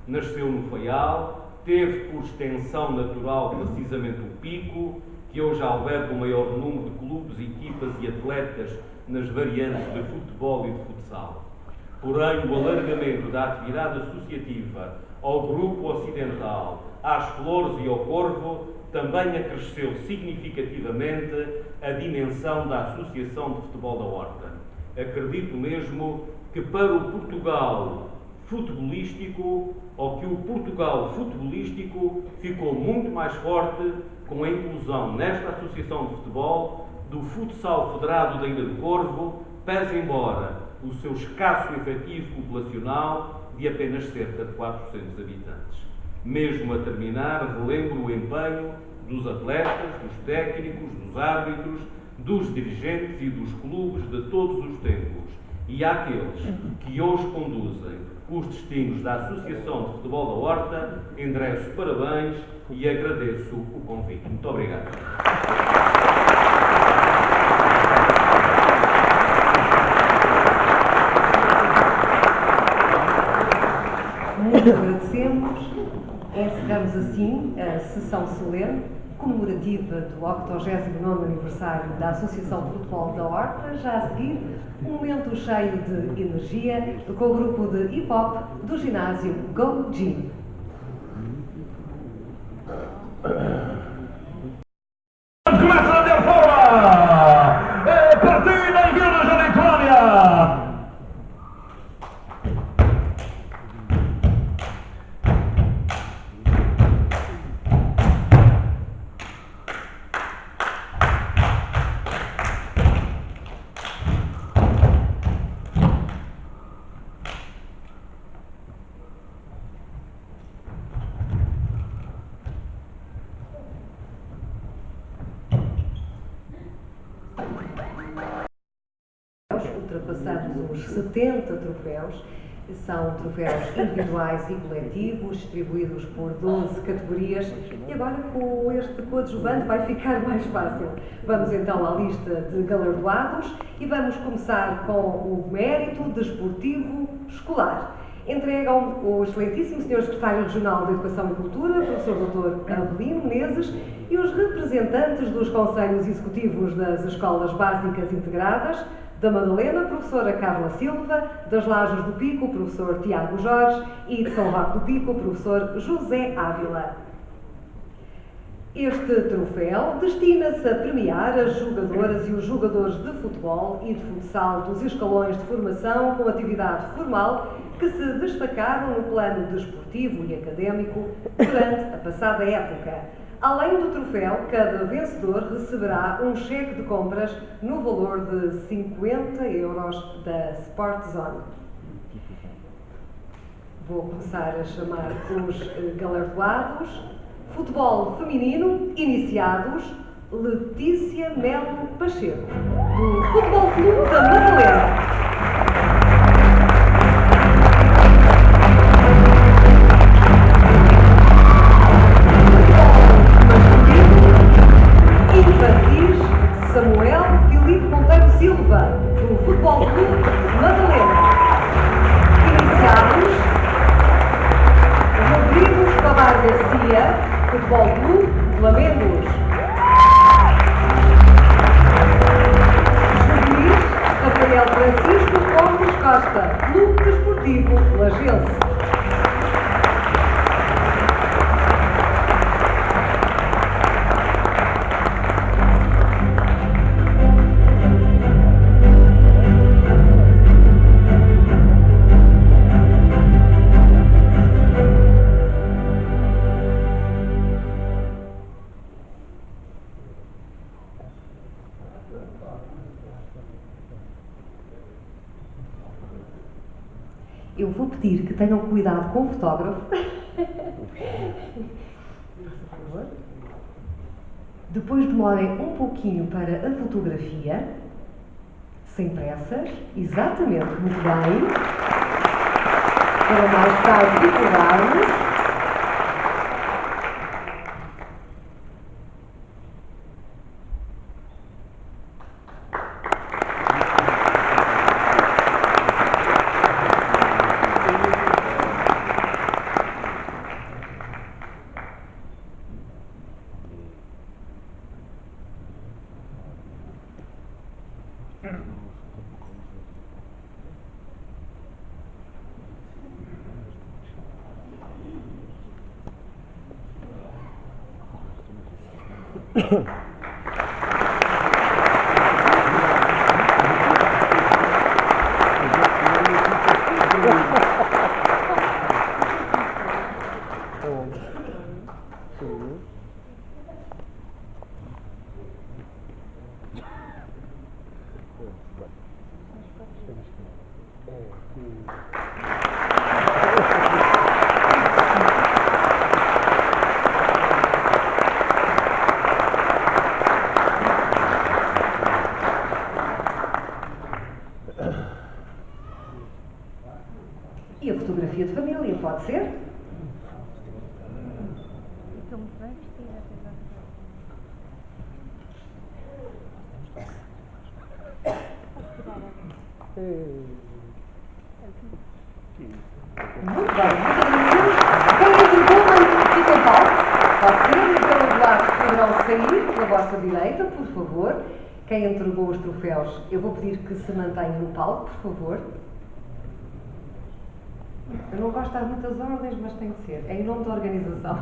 Nasceu no Faial, teve por extensão natural precisamente o Pico, que hoje alberga o maior número de clubes, equipas e atletas nas variantes de futebol e de futsal. Porém, o alargamento da atividade associativa ao Grupo Ocidental, às Flores e ao Corvo também acresceu significativamente a dimensão da Associação de Futebol da Horta. Acredito mesmo que para o Portugal futebolístico, ou que o Portugal futebolístico ficou muito mais forte com a inclusão nesta Associação de Futebol do futsal federado da Ilha do Corvo, pese embora o seu escasso efetivo populacional de apenas cerca de 400 habitantes. Mesmo a terminar, relembro o empenho dos atletas, dos técnicos, dos árbitros, dos dirigentes e dos clubes de todos os tempos e àqueles que hoje conduzem os destinos da Associação de Futebol da Horta, endereço parabéns e agradeço o convite. Muito obrigado. Muito agradecemos. Encerramos assim a sessão solene comemorativa do 89º aniversário da Associação de Futebol da Horta. Já a seguir, um momento cheio de energia com o grupo de hip-hop do ginásio Go Gym. Começa a ter forma! É partida em Vila de Lituânia! ultrapassamos os 70 troféus. São troféus individuais e coletivos, distribuídos por 12 categorias. E agora, com este coadjuvante, vai ficar mais fácil. Vamos então à lista de galardoados e vamos começar com o mérito desportivo escolar. Entregam o excelentíssimo Sr. Secretário Regional de Educação e Cultura, Professor Dr. Avelino Menezes, e os representantes dos Conselhos Executivos das Escolas Básicas Integradas, da Madalena, Professora Carla Silva, das Lajes do Pico, Professor Tiago Jorge, e de São Roque do Pico, Professor José Ávila. Este troféu destina-se a premiar as jogadoras e os jogadores de futebol e de futsal dos escalões de formação com atividade formal que se destacaram no plano desportivo e académico durante a passada época. Além do troféu, cada vencedor receberá um cheque de compras no valor de 50 € da Sport Zone. Vou começar a chamar os galardoados. Futebol feminino, iniciados, Letícia Melo Pacheco, do Futebol Clube da Madalena. Samuel Filipe Monteiro Silva, do Futebol Clube Madalena. Iniciados, Rodrigo Escobar Garcia, Futebol Clube Lamegos. Juiz Rafael Francisco Pontes Costa, Clube Desportivo Lagense. Eu vou pedir que tenham cuidado com o fotógrafo. Depois demorem um pouquinho para a fotografia. Sem pressas. Exatamente, muito bem. Para mais tarde recordarmos. E a fotografia de família, pode ser? Estou muito bem vestida. Muito bem, quem entregou fica em palco, pode ser, os galardoados poderão sair pela vossa direita, por favor. Quem entregou os troféus, eu vou pedir que se mantenham no palco, por favor. Eu não gosto de dar muitas ordens, mas tem que ser. É em nome da organização.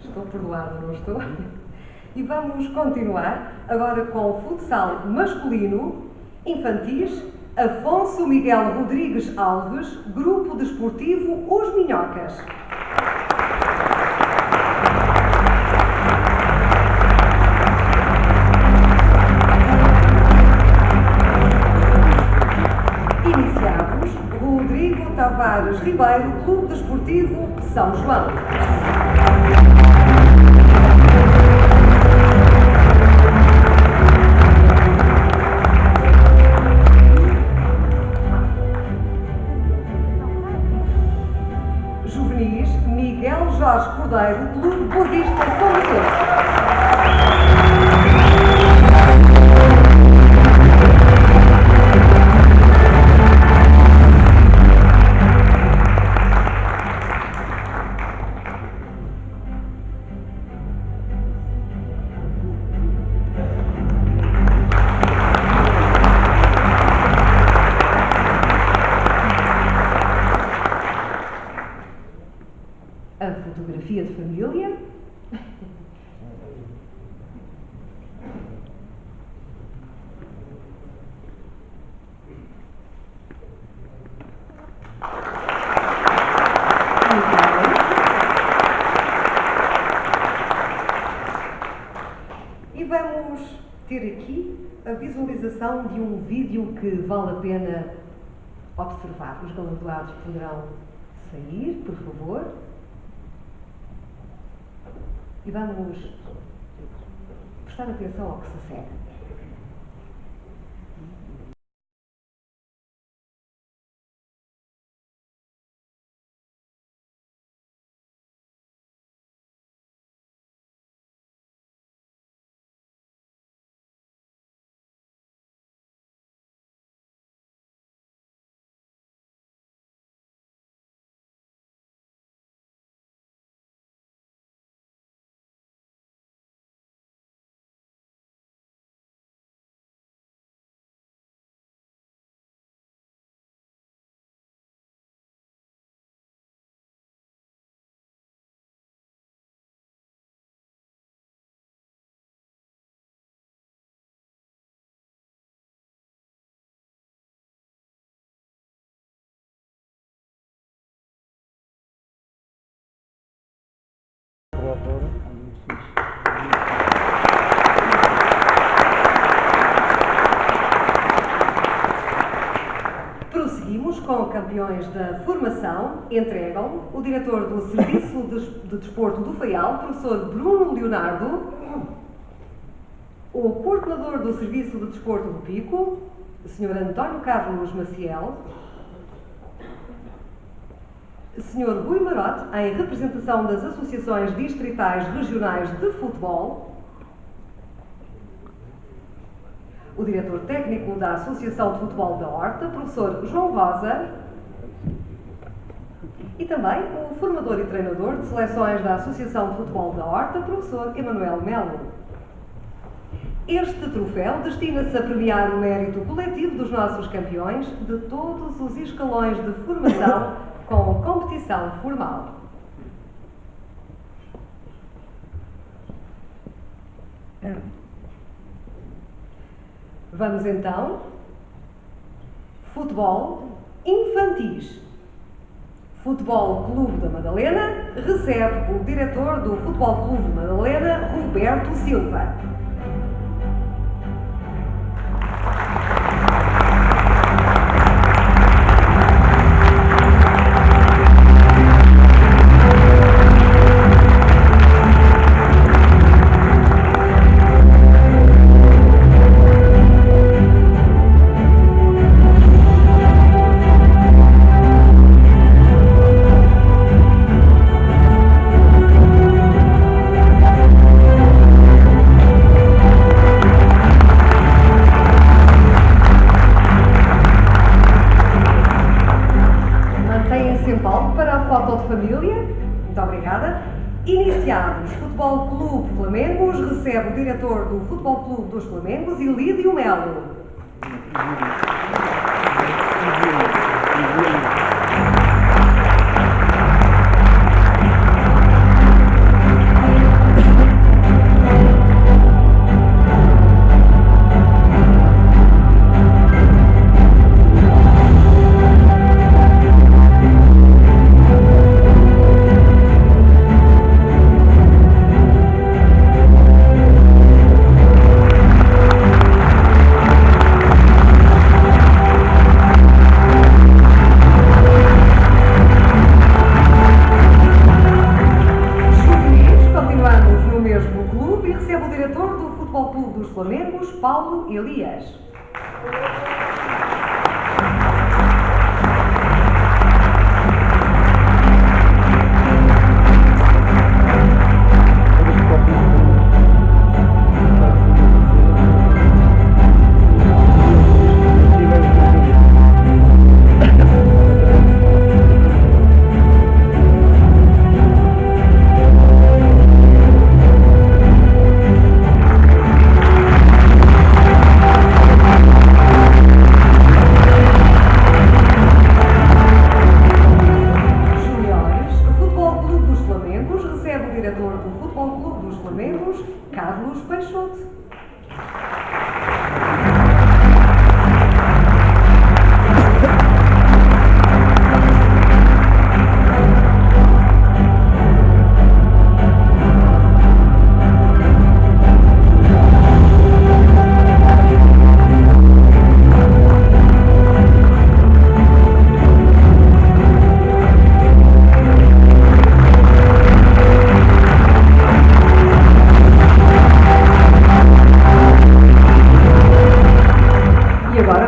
Estou perdoada, não estou? E vamos continuar agora com o futsal masculino, infantis, Afonso Miguel Rodrigues Alves, Grupo Desportivo Os Minhocas. Iniciados, Rodrigo Tavares Ribeiro, Clube Desportivo São João. Revista São Mateus. A fotografia de família. E vamos ter aqui a visualização de um vídeo que vale a pena observar. Os galardoados poderão sair, por favor. E vamos prestar atenção ao que se segue. Prosseguimos com campeões da formação. Entregam o diretor do Serviço de Desporto do Faial, professor Bruno Leonardo, o coordenador do Serviço de Desporto do Pico, o Sr. António Carlos Maciel, Sr. Rui Marote, em representação das associações distritais regionais de futebol, o diretor técnico da Associação de Futebol da Horta, professor João Rosa, e também o formador e treinador de seleções da Associação de Futebol da Horta, professor Emanuel Melo. Este troféu destina-se a premiar o mérito coletivo dos nossos campeões de todos os escalões de formação com competição formal. Vamos então. Futebol infantis. Futebol Clube da Madalena recebe o diretor do Futebol Clube da Madalena, Roberto Silva. Iniciados, Futebol Clube Flamengos recebe o diretor do Futebol Clube dos Flamengos, Ilídio Melo. Paulo Elias. membros, Carlos Peixoto.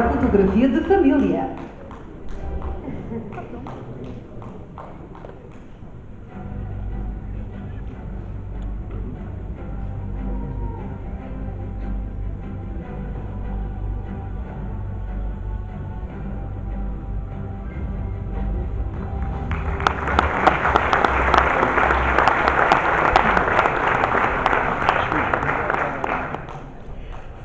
Fotografia de família.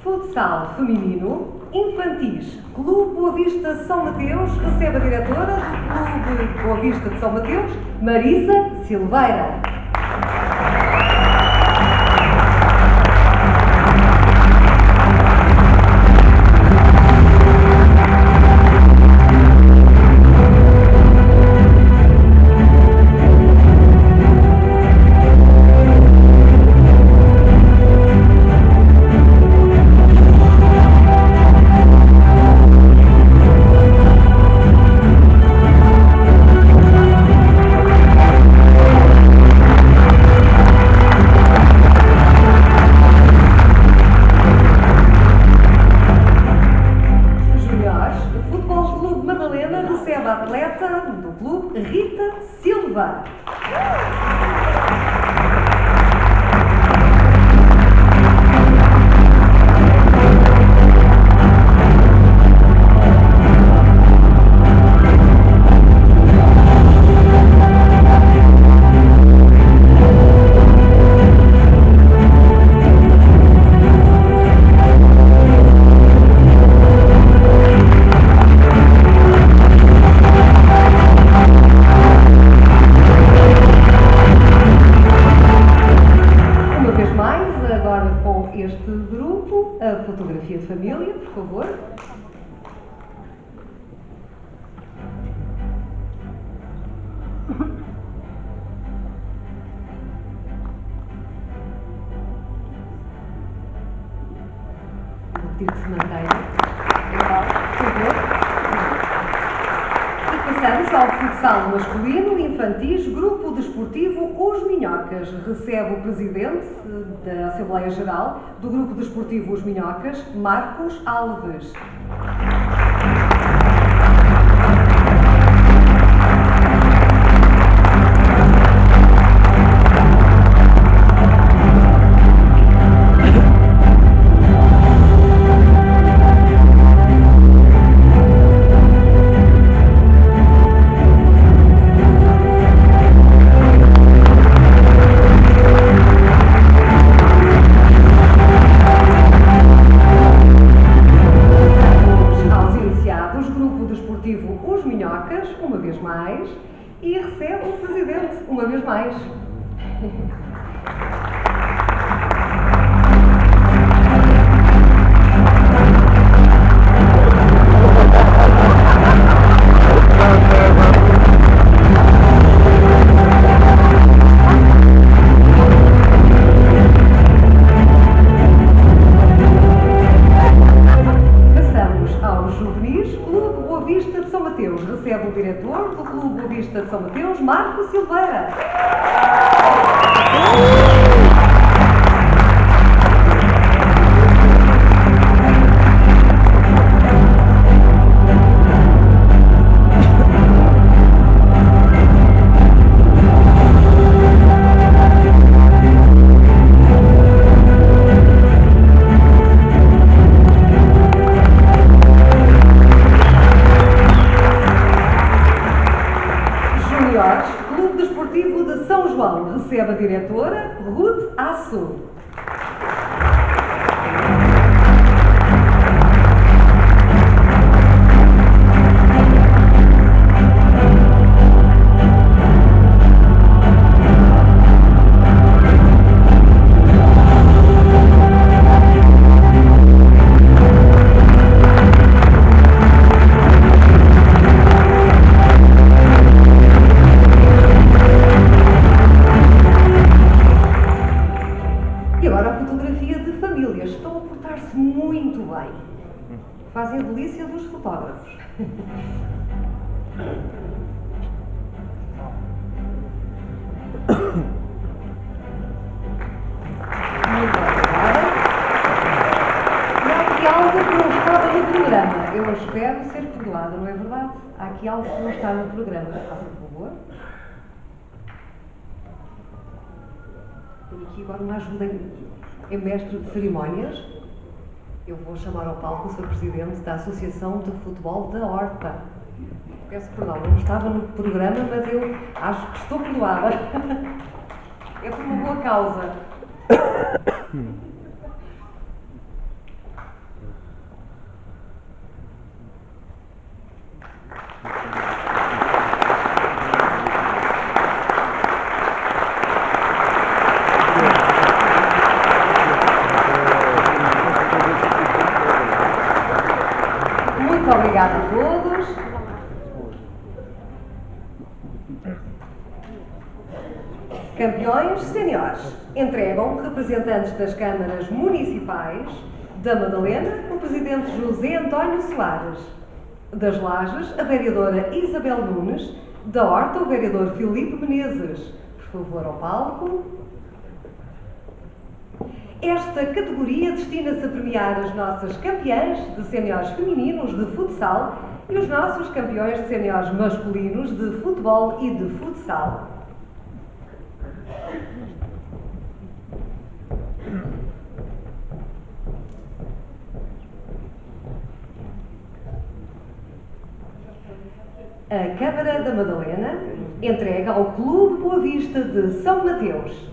Futsal feminino. Infantis, Clube Boa Vista de São Mateus, recebe a diretora do Clube Boa Vista de São Mateus, Marisa Silveira. Atleta do clube, Rita Silva. Este grupo, a fotografia de família, por favor. Vou pedir que se mantenha. Por favor. E passamos ao futsal masculino, infantis, grupo desportivo Os Minhocas. Recebe o presidente da Assembleia Geral do grupo desportivo Os Minhocas, Marcos Alves. Os Minhocas, uma vez mais, e recebe o presidente, uma vez mais. Recebe o diretor do Clube Boa Vista de São Mateus, Marco Silveira. Clube Desportivo de São João recebe a diretora Ruth Aço. agora a fotografia de família. Estão a portar-se muito bem. Fazem a delícia dos fotógrafos. Muito obrigada. E há aqui algo que não estava no programa. Eu espero ser perdoada, não é verdade? Há aqui algo que não está no programa. Faça, por favor. Tenho aqui agora uma ajuda em mestre de cerimónias. Eu vou chamar ao palco o Sr. Presidente da Associação de Futebol da Horta. Peço perdão, não estava no programa, mas eu acho que estou perdoada. É por uma boa causa. Muito obrigada a todos. Campeões séniores entregam representantes das câmaras municipais da Madalena, o presidente José António Soares, das Lajes, a vereadora Isabel Nunes, da Horta, o vereador Filipe Menezes. Por favor, ao palco. Esta categoria destina-se a premiar as nossas campeãs de séniores femininos de futsal e os nossos campeões de séniores masculinos de futebol e de futsal. A Câmara da Madalena entrega ao Clube Boa Vista de São Mateus.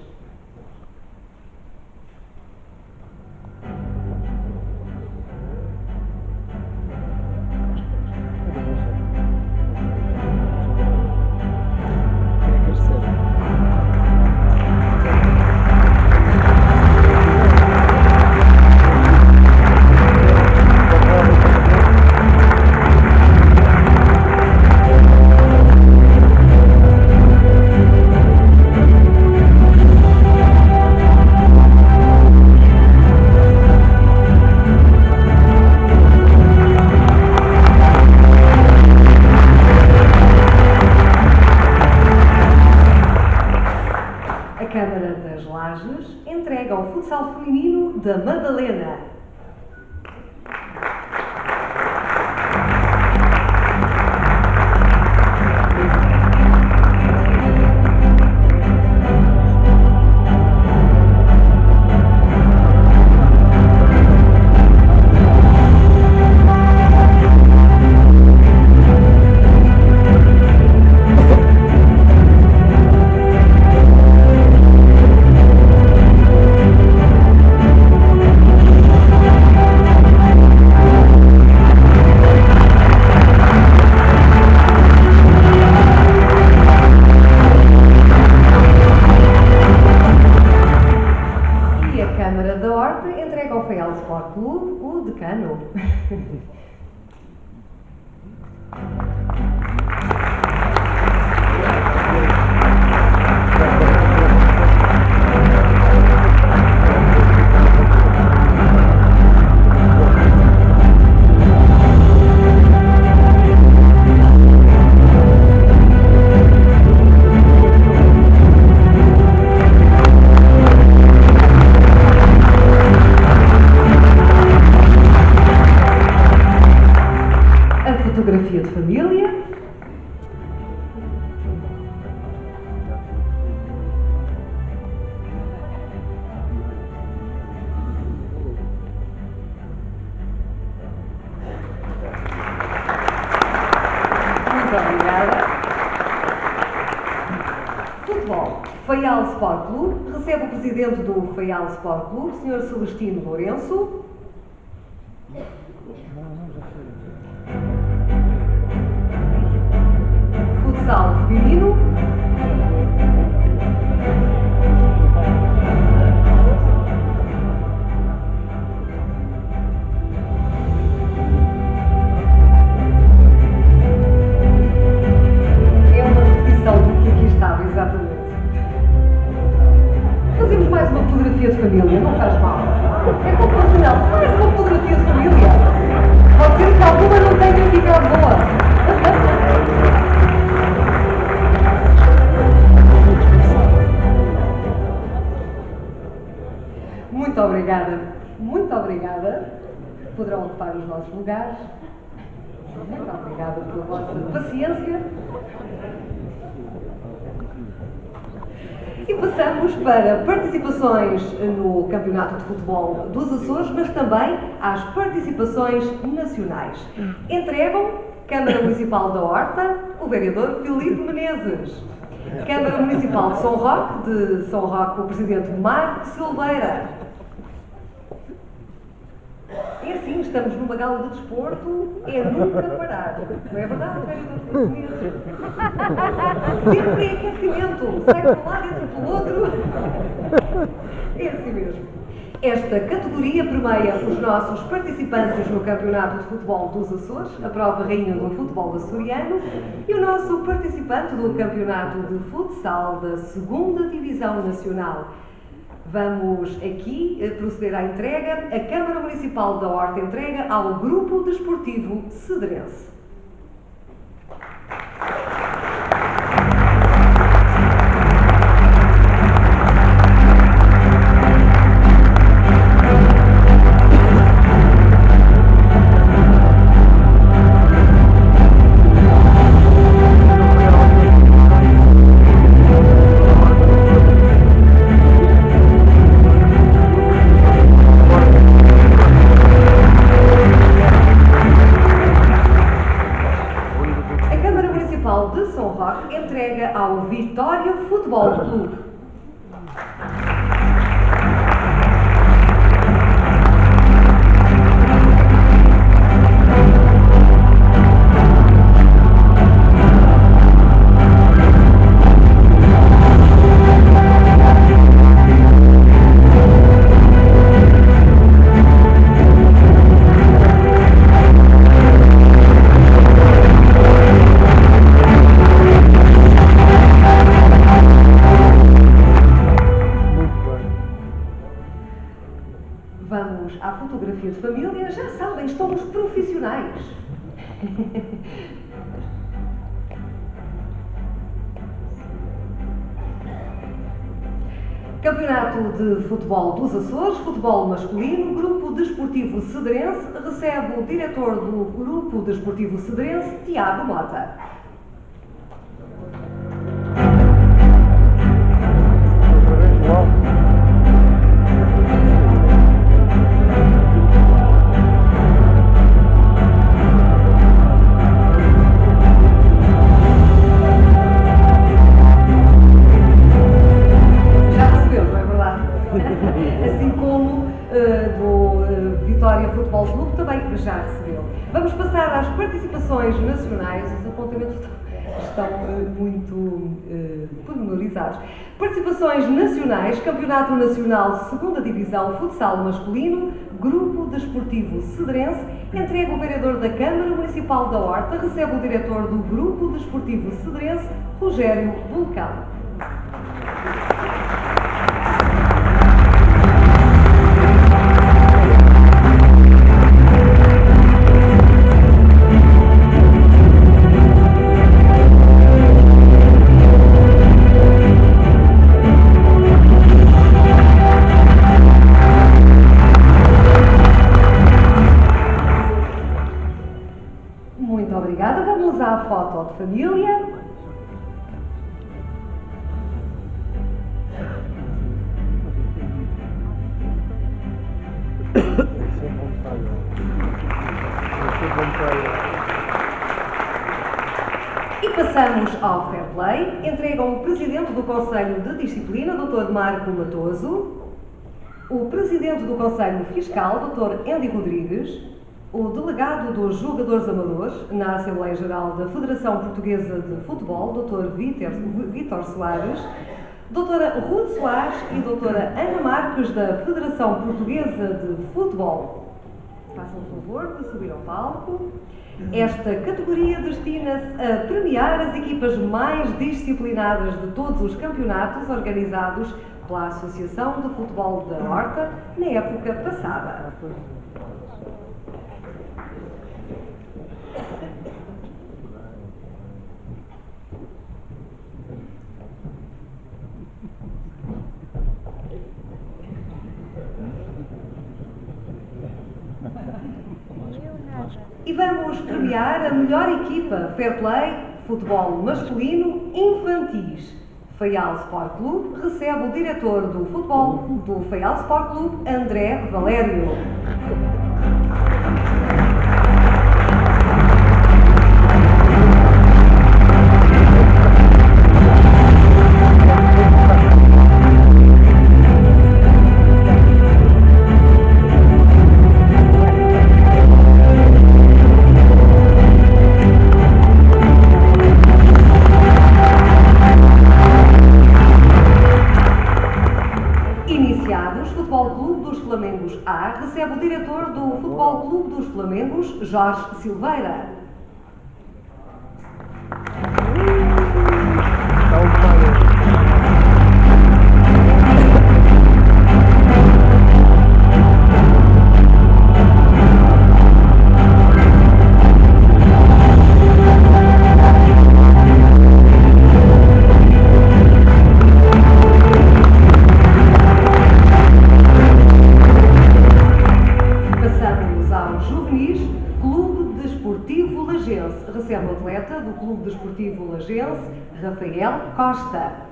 Entrega ao futsal feminino da Madalena. Fotografia de família. Muito obrigada. Futebol. Faial Sport Clube recebe o presidente do Faial Sport Clube, Sr. Celestino Lourenço. Futsal feminino. É uma repetição do que aqui estava, exatamente. Fazemos mais uma fotografia de família, não faz mal. É proporcional. Mais uma fotografia de família. Pode ser que alguma não tenha ficado boa. Muito obrigada. Muito obrigada. Poderão ocupar os nossos lugares. Muito obrigada pela vossa paciência. E passamos para participações no Campeonato de Futebol dos Açores, mas também às participações nacionais. Entregam Câmara Municipal da Horta, o vereador Filipe Menezes. Câmara Municipal de São Roque, o presidente Marco Silveira. É assim, estamos numa gala de desporto, é nunca parar. Não é verdade, vereador Filipe Menezes? Sempre em aquecimento, sai para um lado e entra pelo outro. É assim mesmo. Esta categoria permeia os nossos participantes no Campeonato de Futebol dos Açores, a prova rainha do futebol açoriano, e o nosso participante do Campeonato de Futsal da 2ª Divisão Nacional. Vamos aqui proceder à entrega. A Câmara Municipal da Horta entrega ao Grupo Desportivo Cedrense. Entrega ao Vitória Futebol Clube. Vamos à fotografia de família. Já sabem, somos profissionais. Campeonato de Futebol dos Açores, futebol masculino, Grupo Desportivo Cedrense, recebe o diretor do Grupo Desportivo Cedrense, Tiago Mota. Futebol Clube também já recebeu. Vamos passar às participações nacionais. Os apontamentos estão muito pormenorizados. Participações nacionais, Campeonato Nacional 2ª Divisão Futsal Masculino, Grupo Desportivo Cedrense, entrega o vereador da Câmara Municipal da Horta, recebe o diretor do Grupo Desportivo Cedrense, Rogério Vulcão. Muito obrigada. Vamos à foto de família. E passamos ao fair play. Entregam o Presidente do Conselho de Disciplina, Dr. Marco Matoso, o Presidente do Conselho Fiscal, Dr. Andy Rodrigues, o Delegado dos Jogadores Amadores na Assembleia Geral da Federação Portuguesa de Futebol, Dr. Vítor Soares, Dra. Ruth Soares e Dra. Ana Marques da Federação Portuguesa de Futebol. Façam o favor de subir ao palco. Esta categoria destina-se a premiar as equipas mais disciplinadas de todos os campeonatos organizados pela Associação de Futebol da Horta na época passada. E vamos premiar a melhor equipa Fair Play Futebol Masculino Infantis. Faial Sport Clube recebe o diretor do futebol do Faial Sport Clube, André Valério. Futebol Clube dos Flamengos A recebe o diretor do Futebol Clube dos Flamengos, Jorge Silveira. Recebe o atleta do Clube Desportivo Lagense, Rafael Costa.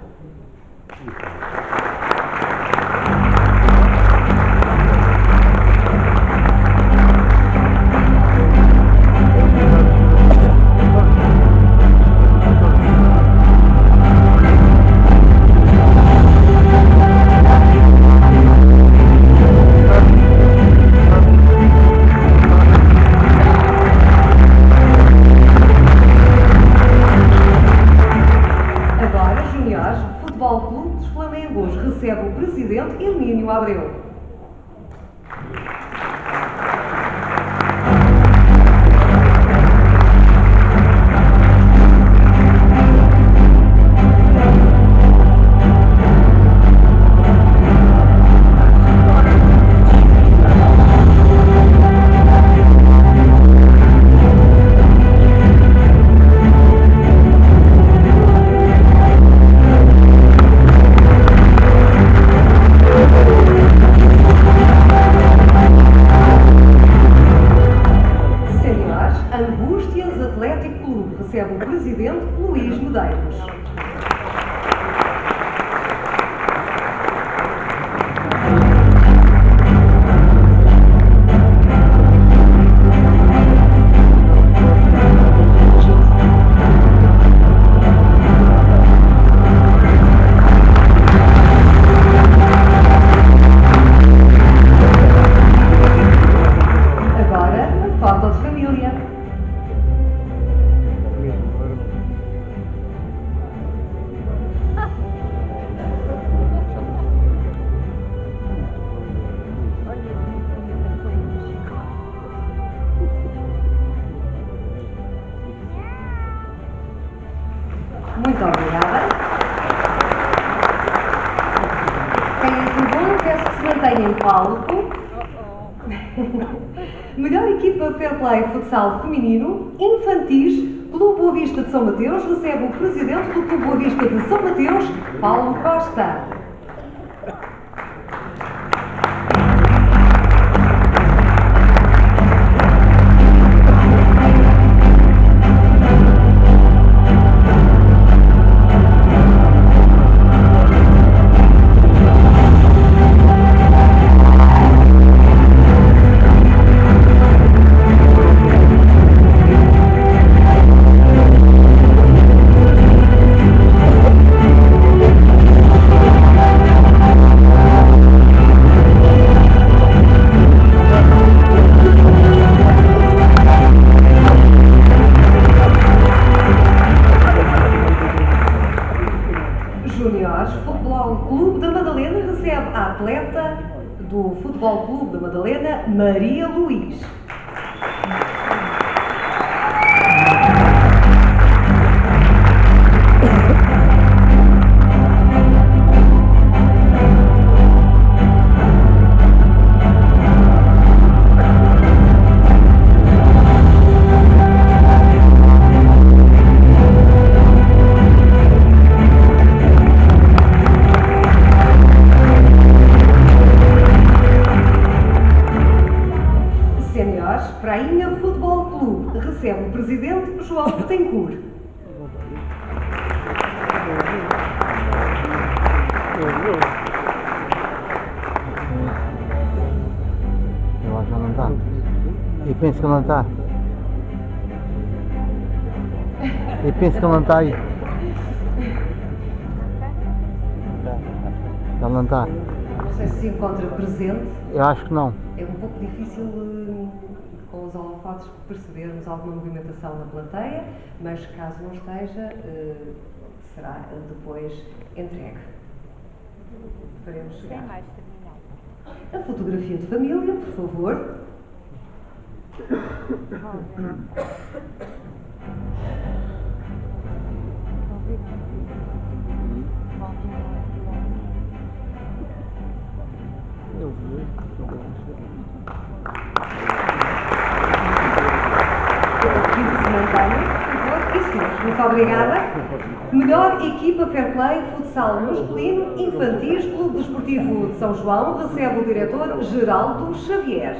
Futebol Clube dos Flamengos recebe o presidente Hermínio Abreu. Recebe o presidente Luís Medeiros. Agora, foto de família. Muito obrigada. Tenham sido bom, peço que se mantenham em palco. Melhor equipa Fair Play Futsal Feminino, Infantis, Clube Boa Vista de São Mateus, recebe o presidente do Clube Boa Vista de São Mateus, Paulo Costa. Futebol Clube da Madalena recebe a atleta do Futebol Clube da Madalena, Maria Luís. Rainha Futebol Clube recebe o presidente João Betancourt. Eu acho que não está. Eu penso que não está. Eu penso que ele não está aí. Ele não está. Não sei se se encontra presente. Eu acho que não. É um pouco difícil com os holofotes percebermos alguma movimentação na plateia, mas caso não esteja, será depois entregue. Faremos chegar. A fotografia de família, por favor. Muito obrigada. Melhor equipa Fair Play Futsal Masculino Infantis Clube Desportivo de São João recebe o diretor Geraldo Xavier.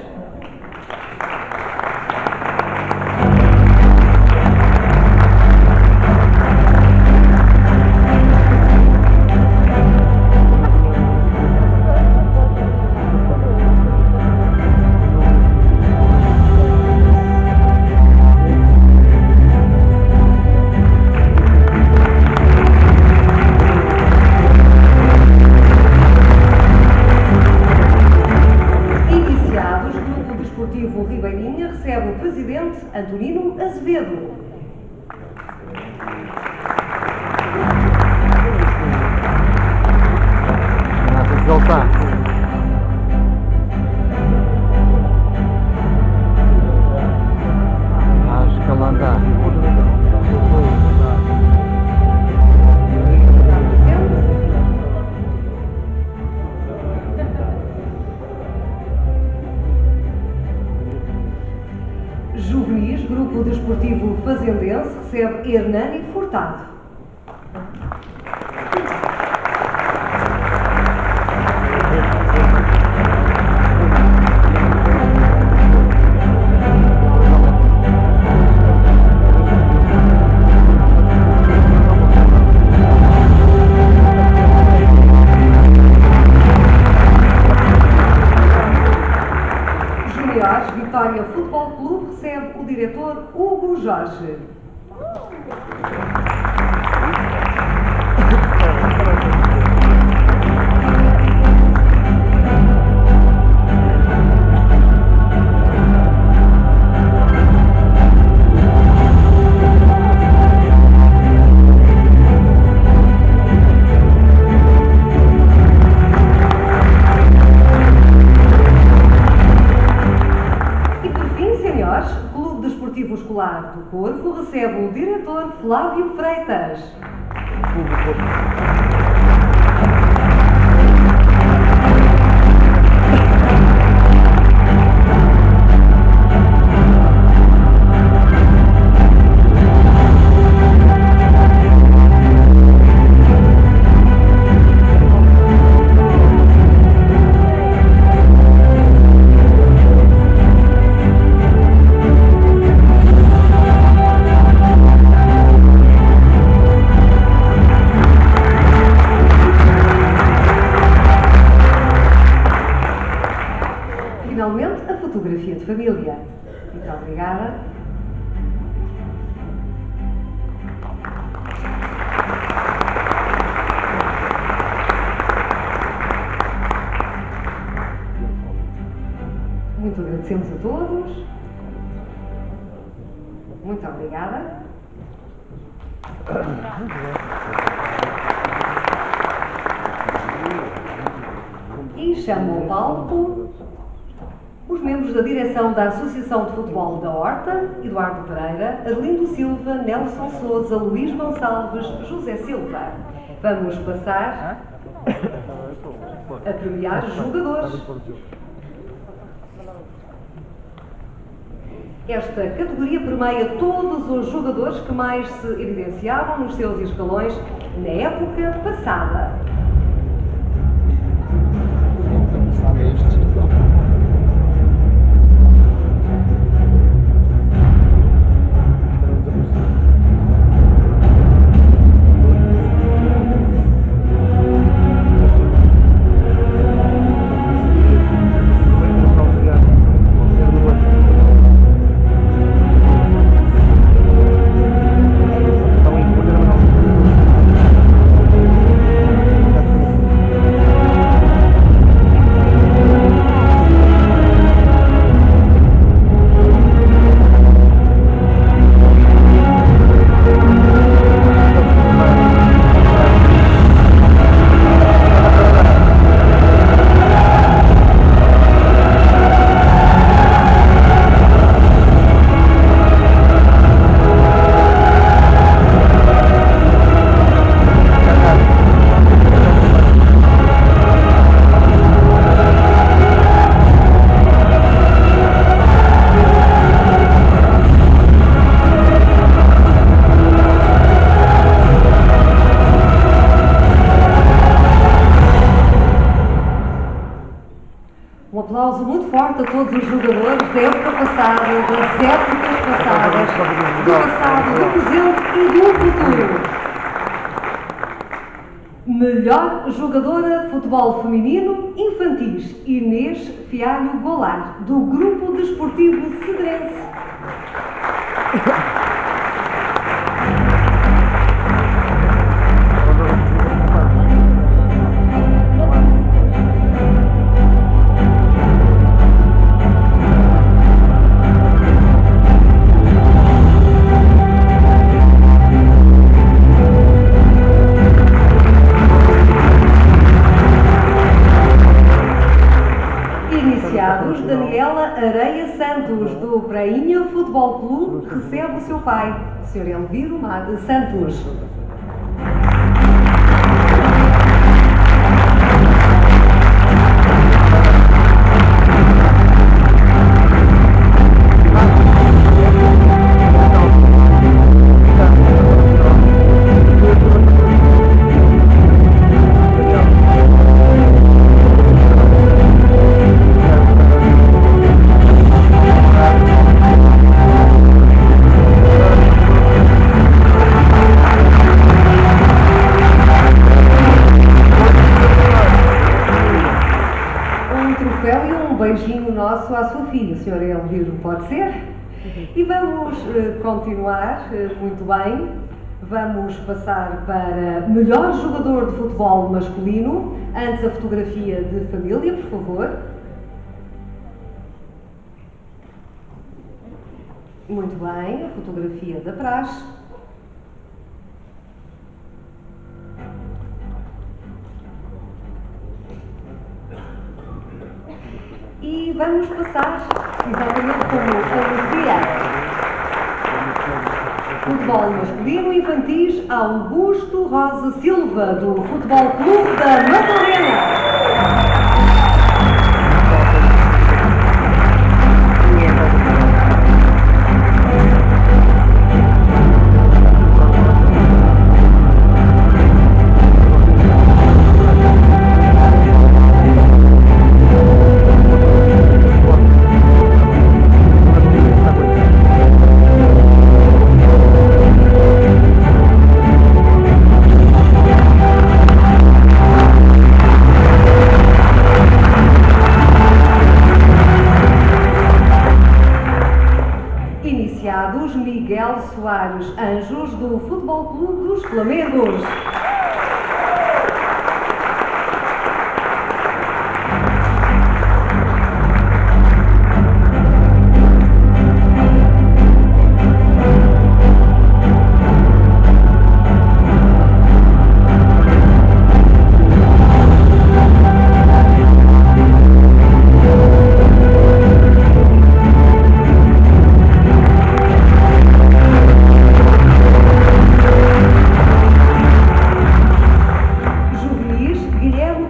Recebe o presidente Antonino Azevedo. Nada de voltar. Acho que ele não está. Juvenis, Grupo Desportivo Fazendense, recebe Hernani Furtado. Vitória Futebol Clube recebe o diretor Hugo Jorge. Clube Desportivo Escolar do Corvo recebe o diretor Flávio Freitas. Finalmente, a fotografia de família. Muito obrigada. Muito agradecemos a todos. Muito obrigada. E chamo ao palco os membros da direção da Associação de Futebol da Horta: Eduardo Pereira, Adelindo Silva, Nelson Souza, Luís Gonçalves, José Silva. Vamos passar a premiar os jogadores. Esta categoria premia todos os jogadores que mais se evidenciavam nos seus escalões na época passada. Um aplauso muito forte a todos os jogadores da época passada, das épocas passadas, do passado, do presente e do futuro. Melhor jogadora de futebol feminino infantis, Inês Fialho Golar, do Grupo Desportivo Cedrense. Daniela Areia Santos, do Prainha Futebol Clube, recebe o seu pai, Sr. Elviro Made Santos. Beijinho nosso à sua filha, Sr. Elviro, pode ser? E vamos continuar muito bem. Vamos passar para melhor jogador de futebol masculino. Antes a fotografia de família, por favor. Muito bem, a fotografia da praxe. E vamos passar, exatamente como anuncia, futebol masculino infantis, Augusto Rosa Silva, do Futebol Clube da Madalena. Miguel Soares Anjos, do Futebol Clube dos Flamengos.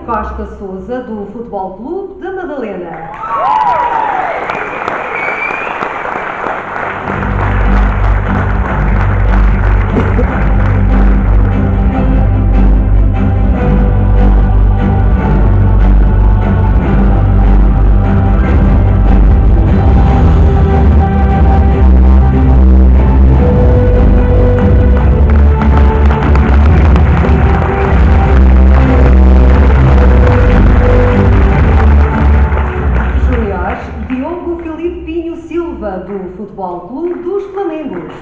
Costa Souza, do Futebol Clube da Madalena. Do Futebol Clube dos Flamengos.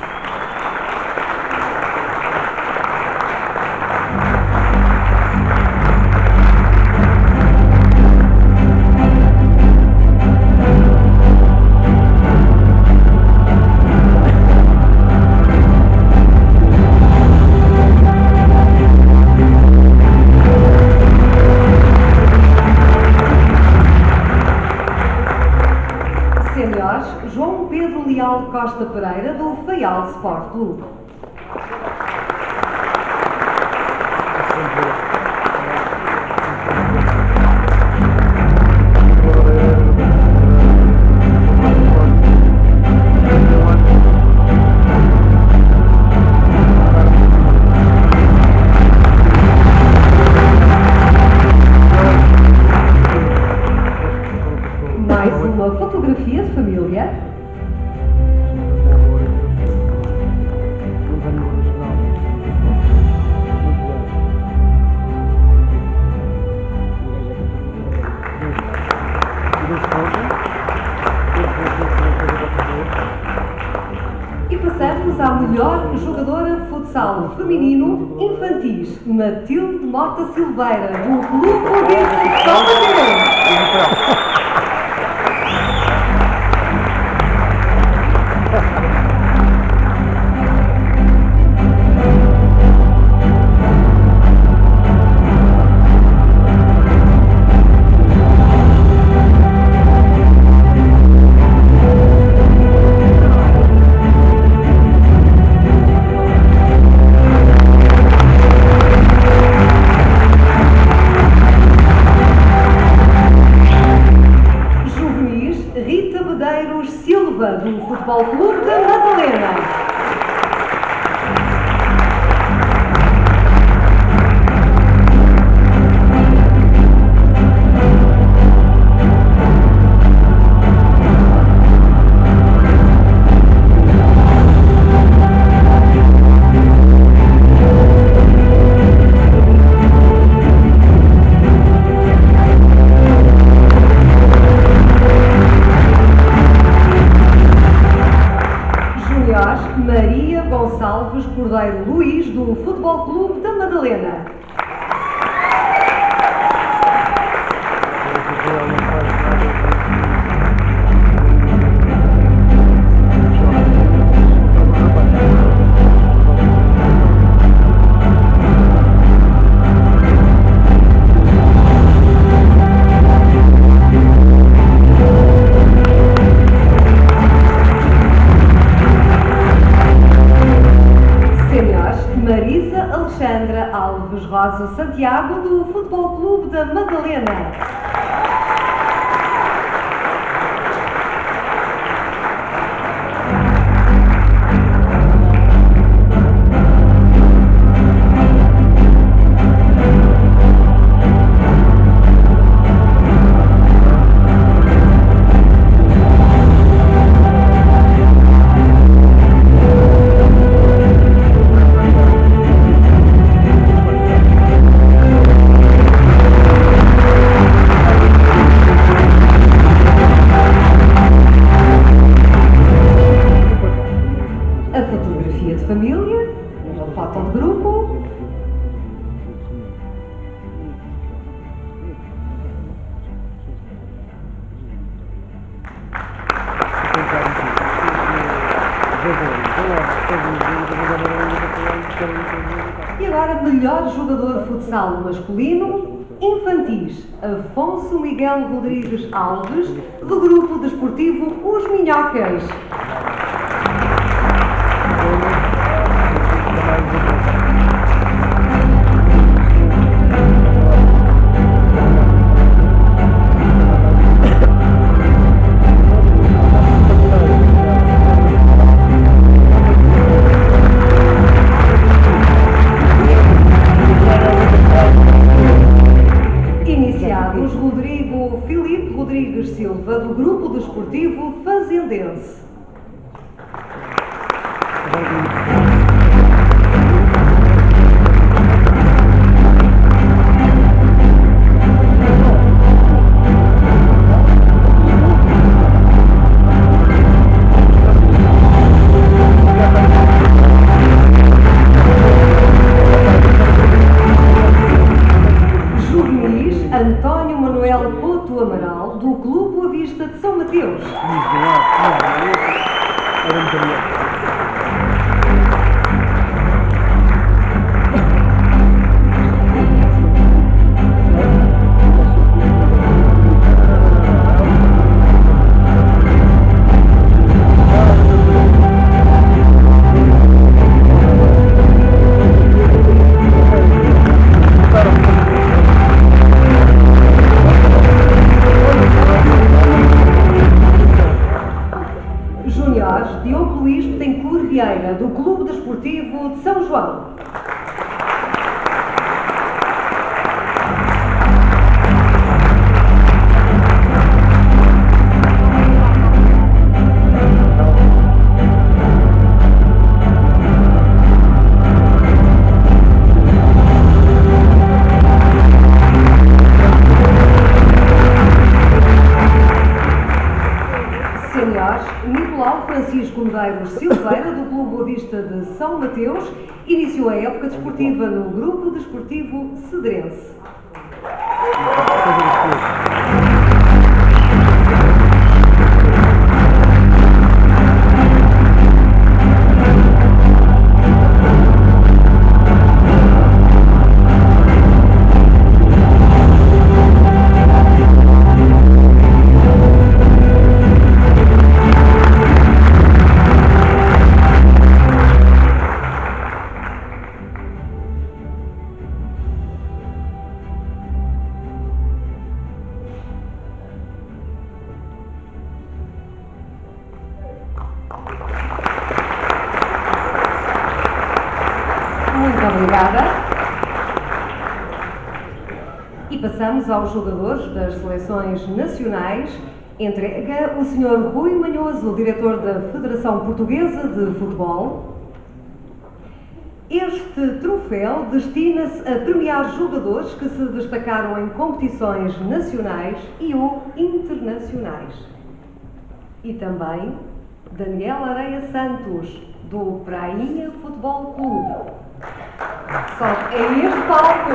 João Pedro Leal Costa Pereira, do Faial Sport Clube. mais uma fotografia de família. E passamos à melhor jogadora de futsal feminino infantis, Matilde Mota Silveira, do Clube Ouvinte de São Mateus. Do Futebol Clube da Madalena. Maria Gonçalves Cordeiro Luís, do Futebol Clube da Madalena. Marisa Alexandra Alves Rosa Santiago, do Futebol Clube da Madalena. Fotografia de família, foto de grupo. E agora, melhor jogador de futsal masculino infantis, Afonso Miguel Rodrigues Alves, do grupo desportivo Os Minhocas. Iniciados Rodrigo Filipe Rodrigues Silva, do grupo desportivo Fazendense. António Manuel Couto Amaral, do Clube Boa Vista de São Mateus. Diogo Luís Betancourt Vieira, do Clube Desportivo de São João. Nicolau Francisco Medeiros Silveira, do Clube Boa Vista de São Mateus, iniciou a época desportiva no Grupo Desportivo Cedrense. Muito obrigada. E passamos aos jogadores das seleções nacionais. Entrega o Sr. Rui Manhoso, diretor da Federação Portuguesa de Futebol. Este troféu destina-se a premiar jogadores que se destacaram em competições nacionais e ou internacionais. E também Daniel Areia Santos, do Prainha Futebol Clube. Só é este palco.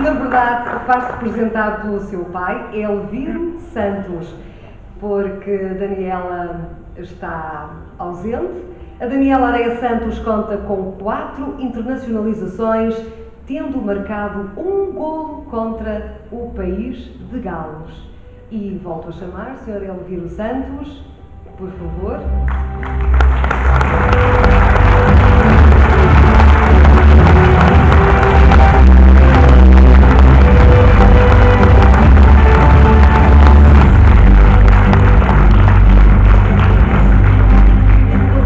Na verdade, faz-se representado pelo seu pai, Elviro Santos, porque Daniela está ausente. A Daniela Areia Santos conta com 4 internacionalizações, tendo marcado um golo contra o país de Gales. E volto a chamar Sr. Elviro Santos, por favor.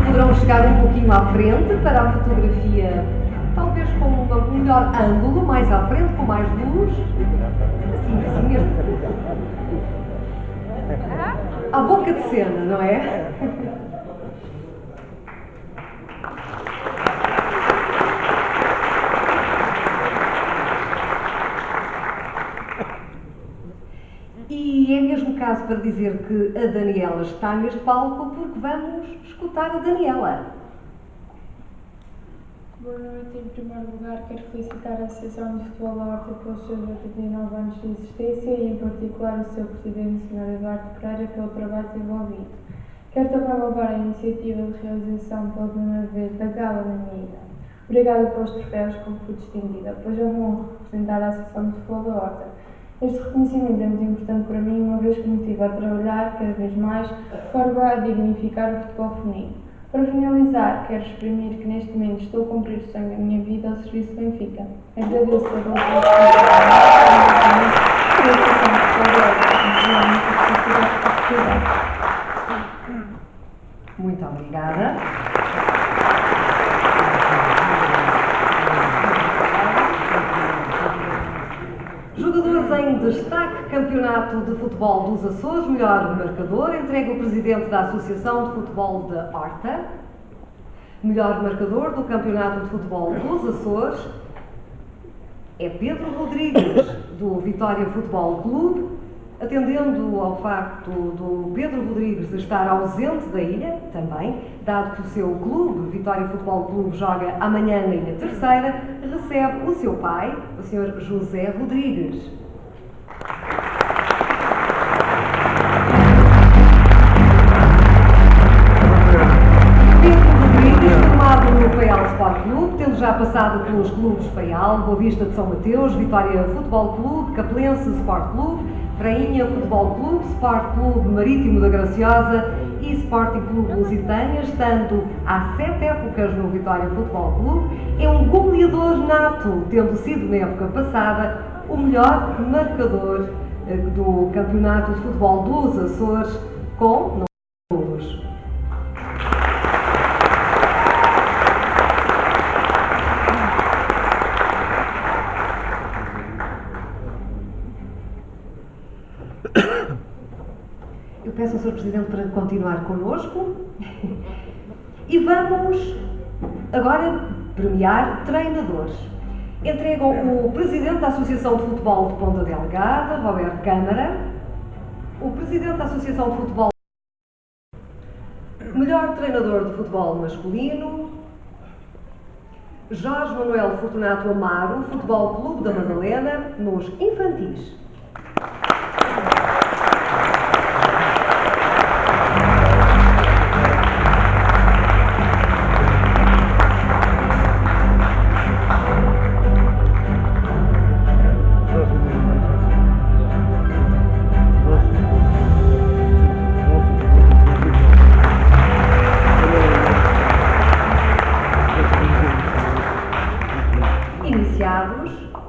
Poderão chegar um pouquinho à frente para a fotografia, talvez com um melhor ângulo, mais à frente, com mais luz. Assim mesmo. À boca de cena, não é? E é mesmo caso para dizer que a Daniela está neste palco porque vamos escutar a Daniela. Boa noite. Em primeiro lugar, quero felicitar a Associação de Futebol da Horta pelos seus 89 anos de existência e, em particular, o seu presidente, Sr. Eduardo Pereira, pelo trabalho desenvolvido. Quero também louvar a iniciativa de realização pela primeira vez da Gala na minha ida. Obrigada pelos troféus como fui distinguida, pois é um honra representar a Associação de Futebol da Horta. Este reconhecimento é muito importante para mim, uma vez que me motiva a trabalhar cada vez mais de forma a dignificar o futebol feminino. Para finalizar, quero exprimir que neste momento estou a cumprir o sonho da minha vida ao serviço do Benfica. Agradeço a Muito obrigada. Jogadores em destaque, Campeonato de Futebol dos Açores, melhor marcador, entrega o Presidente da Associação de Futebol da Horta. Melhor marcador do Campeonato de Futebol dos Açores é Pedro Rodrigues, do Vitória Futebol Clube. Atendendo ao facto do Pedro Rodrigues estar ausente da ilha, também, dado que o seu clube, Vitória Futebol Clube, joga amanhã na Ilha Terceira, recebe o seu pai, o Sr. José Rodrigues. Pedro Rodrigues, formado no Faial Sport Clube, tendo já passado pelos clubes Faial, Boa Vista de São Mateus, Vitória Futebol Clube, Capelense Sport Clube, Prainha Futebol Clube, Sport Clube Marítimo da Graciosa e Sporting Clube Lusitânia, estando há 7 épocas no Vitória Futebol Clube, é um goleador nato, tendo sido na época passada o melhor marcador do Campeonato de Futebol dos Açores, com 9 golos. Eu peço ao Sr. Presidente para continuar connosco e vamos agora premiar treinadores. Entregam o Presidente da Associação de Futebol de Ponta Delgada, Roberto Câmara, o Presidente da Associação de Futebol, melhor treinador de futebol masculino, Jorge Manuel Fortunato Amaro, Futebol Clube da Madalena, nos infantis.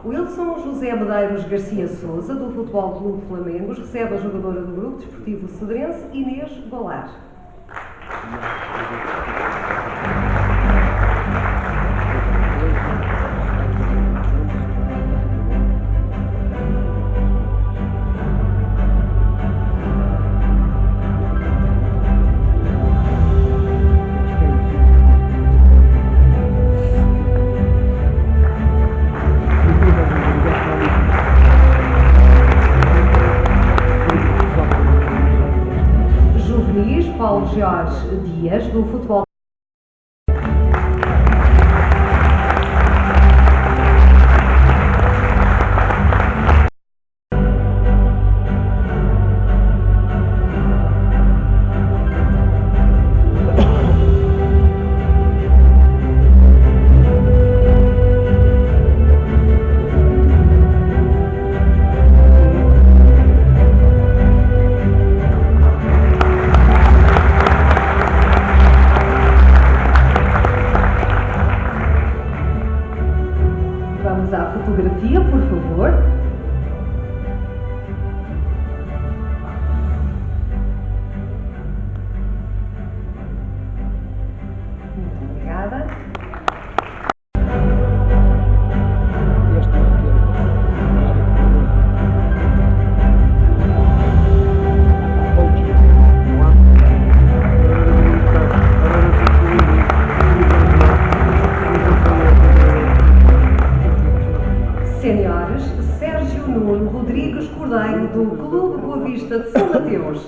Wilson José Medeiros Garcia Souza, do Futebol Clube Flamengos, recebe a jogadora do Grupo Desportivo Cedrense, Inês Golar. Paulo Jorge Dias, do Futebol. Vamos à fotografia, por favor. Muito obrigada. Senhores, Sérgio Nuno Rodrigues Cordeiro, do Clube Boa Vista de São Mateus.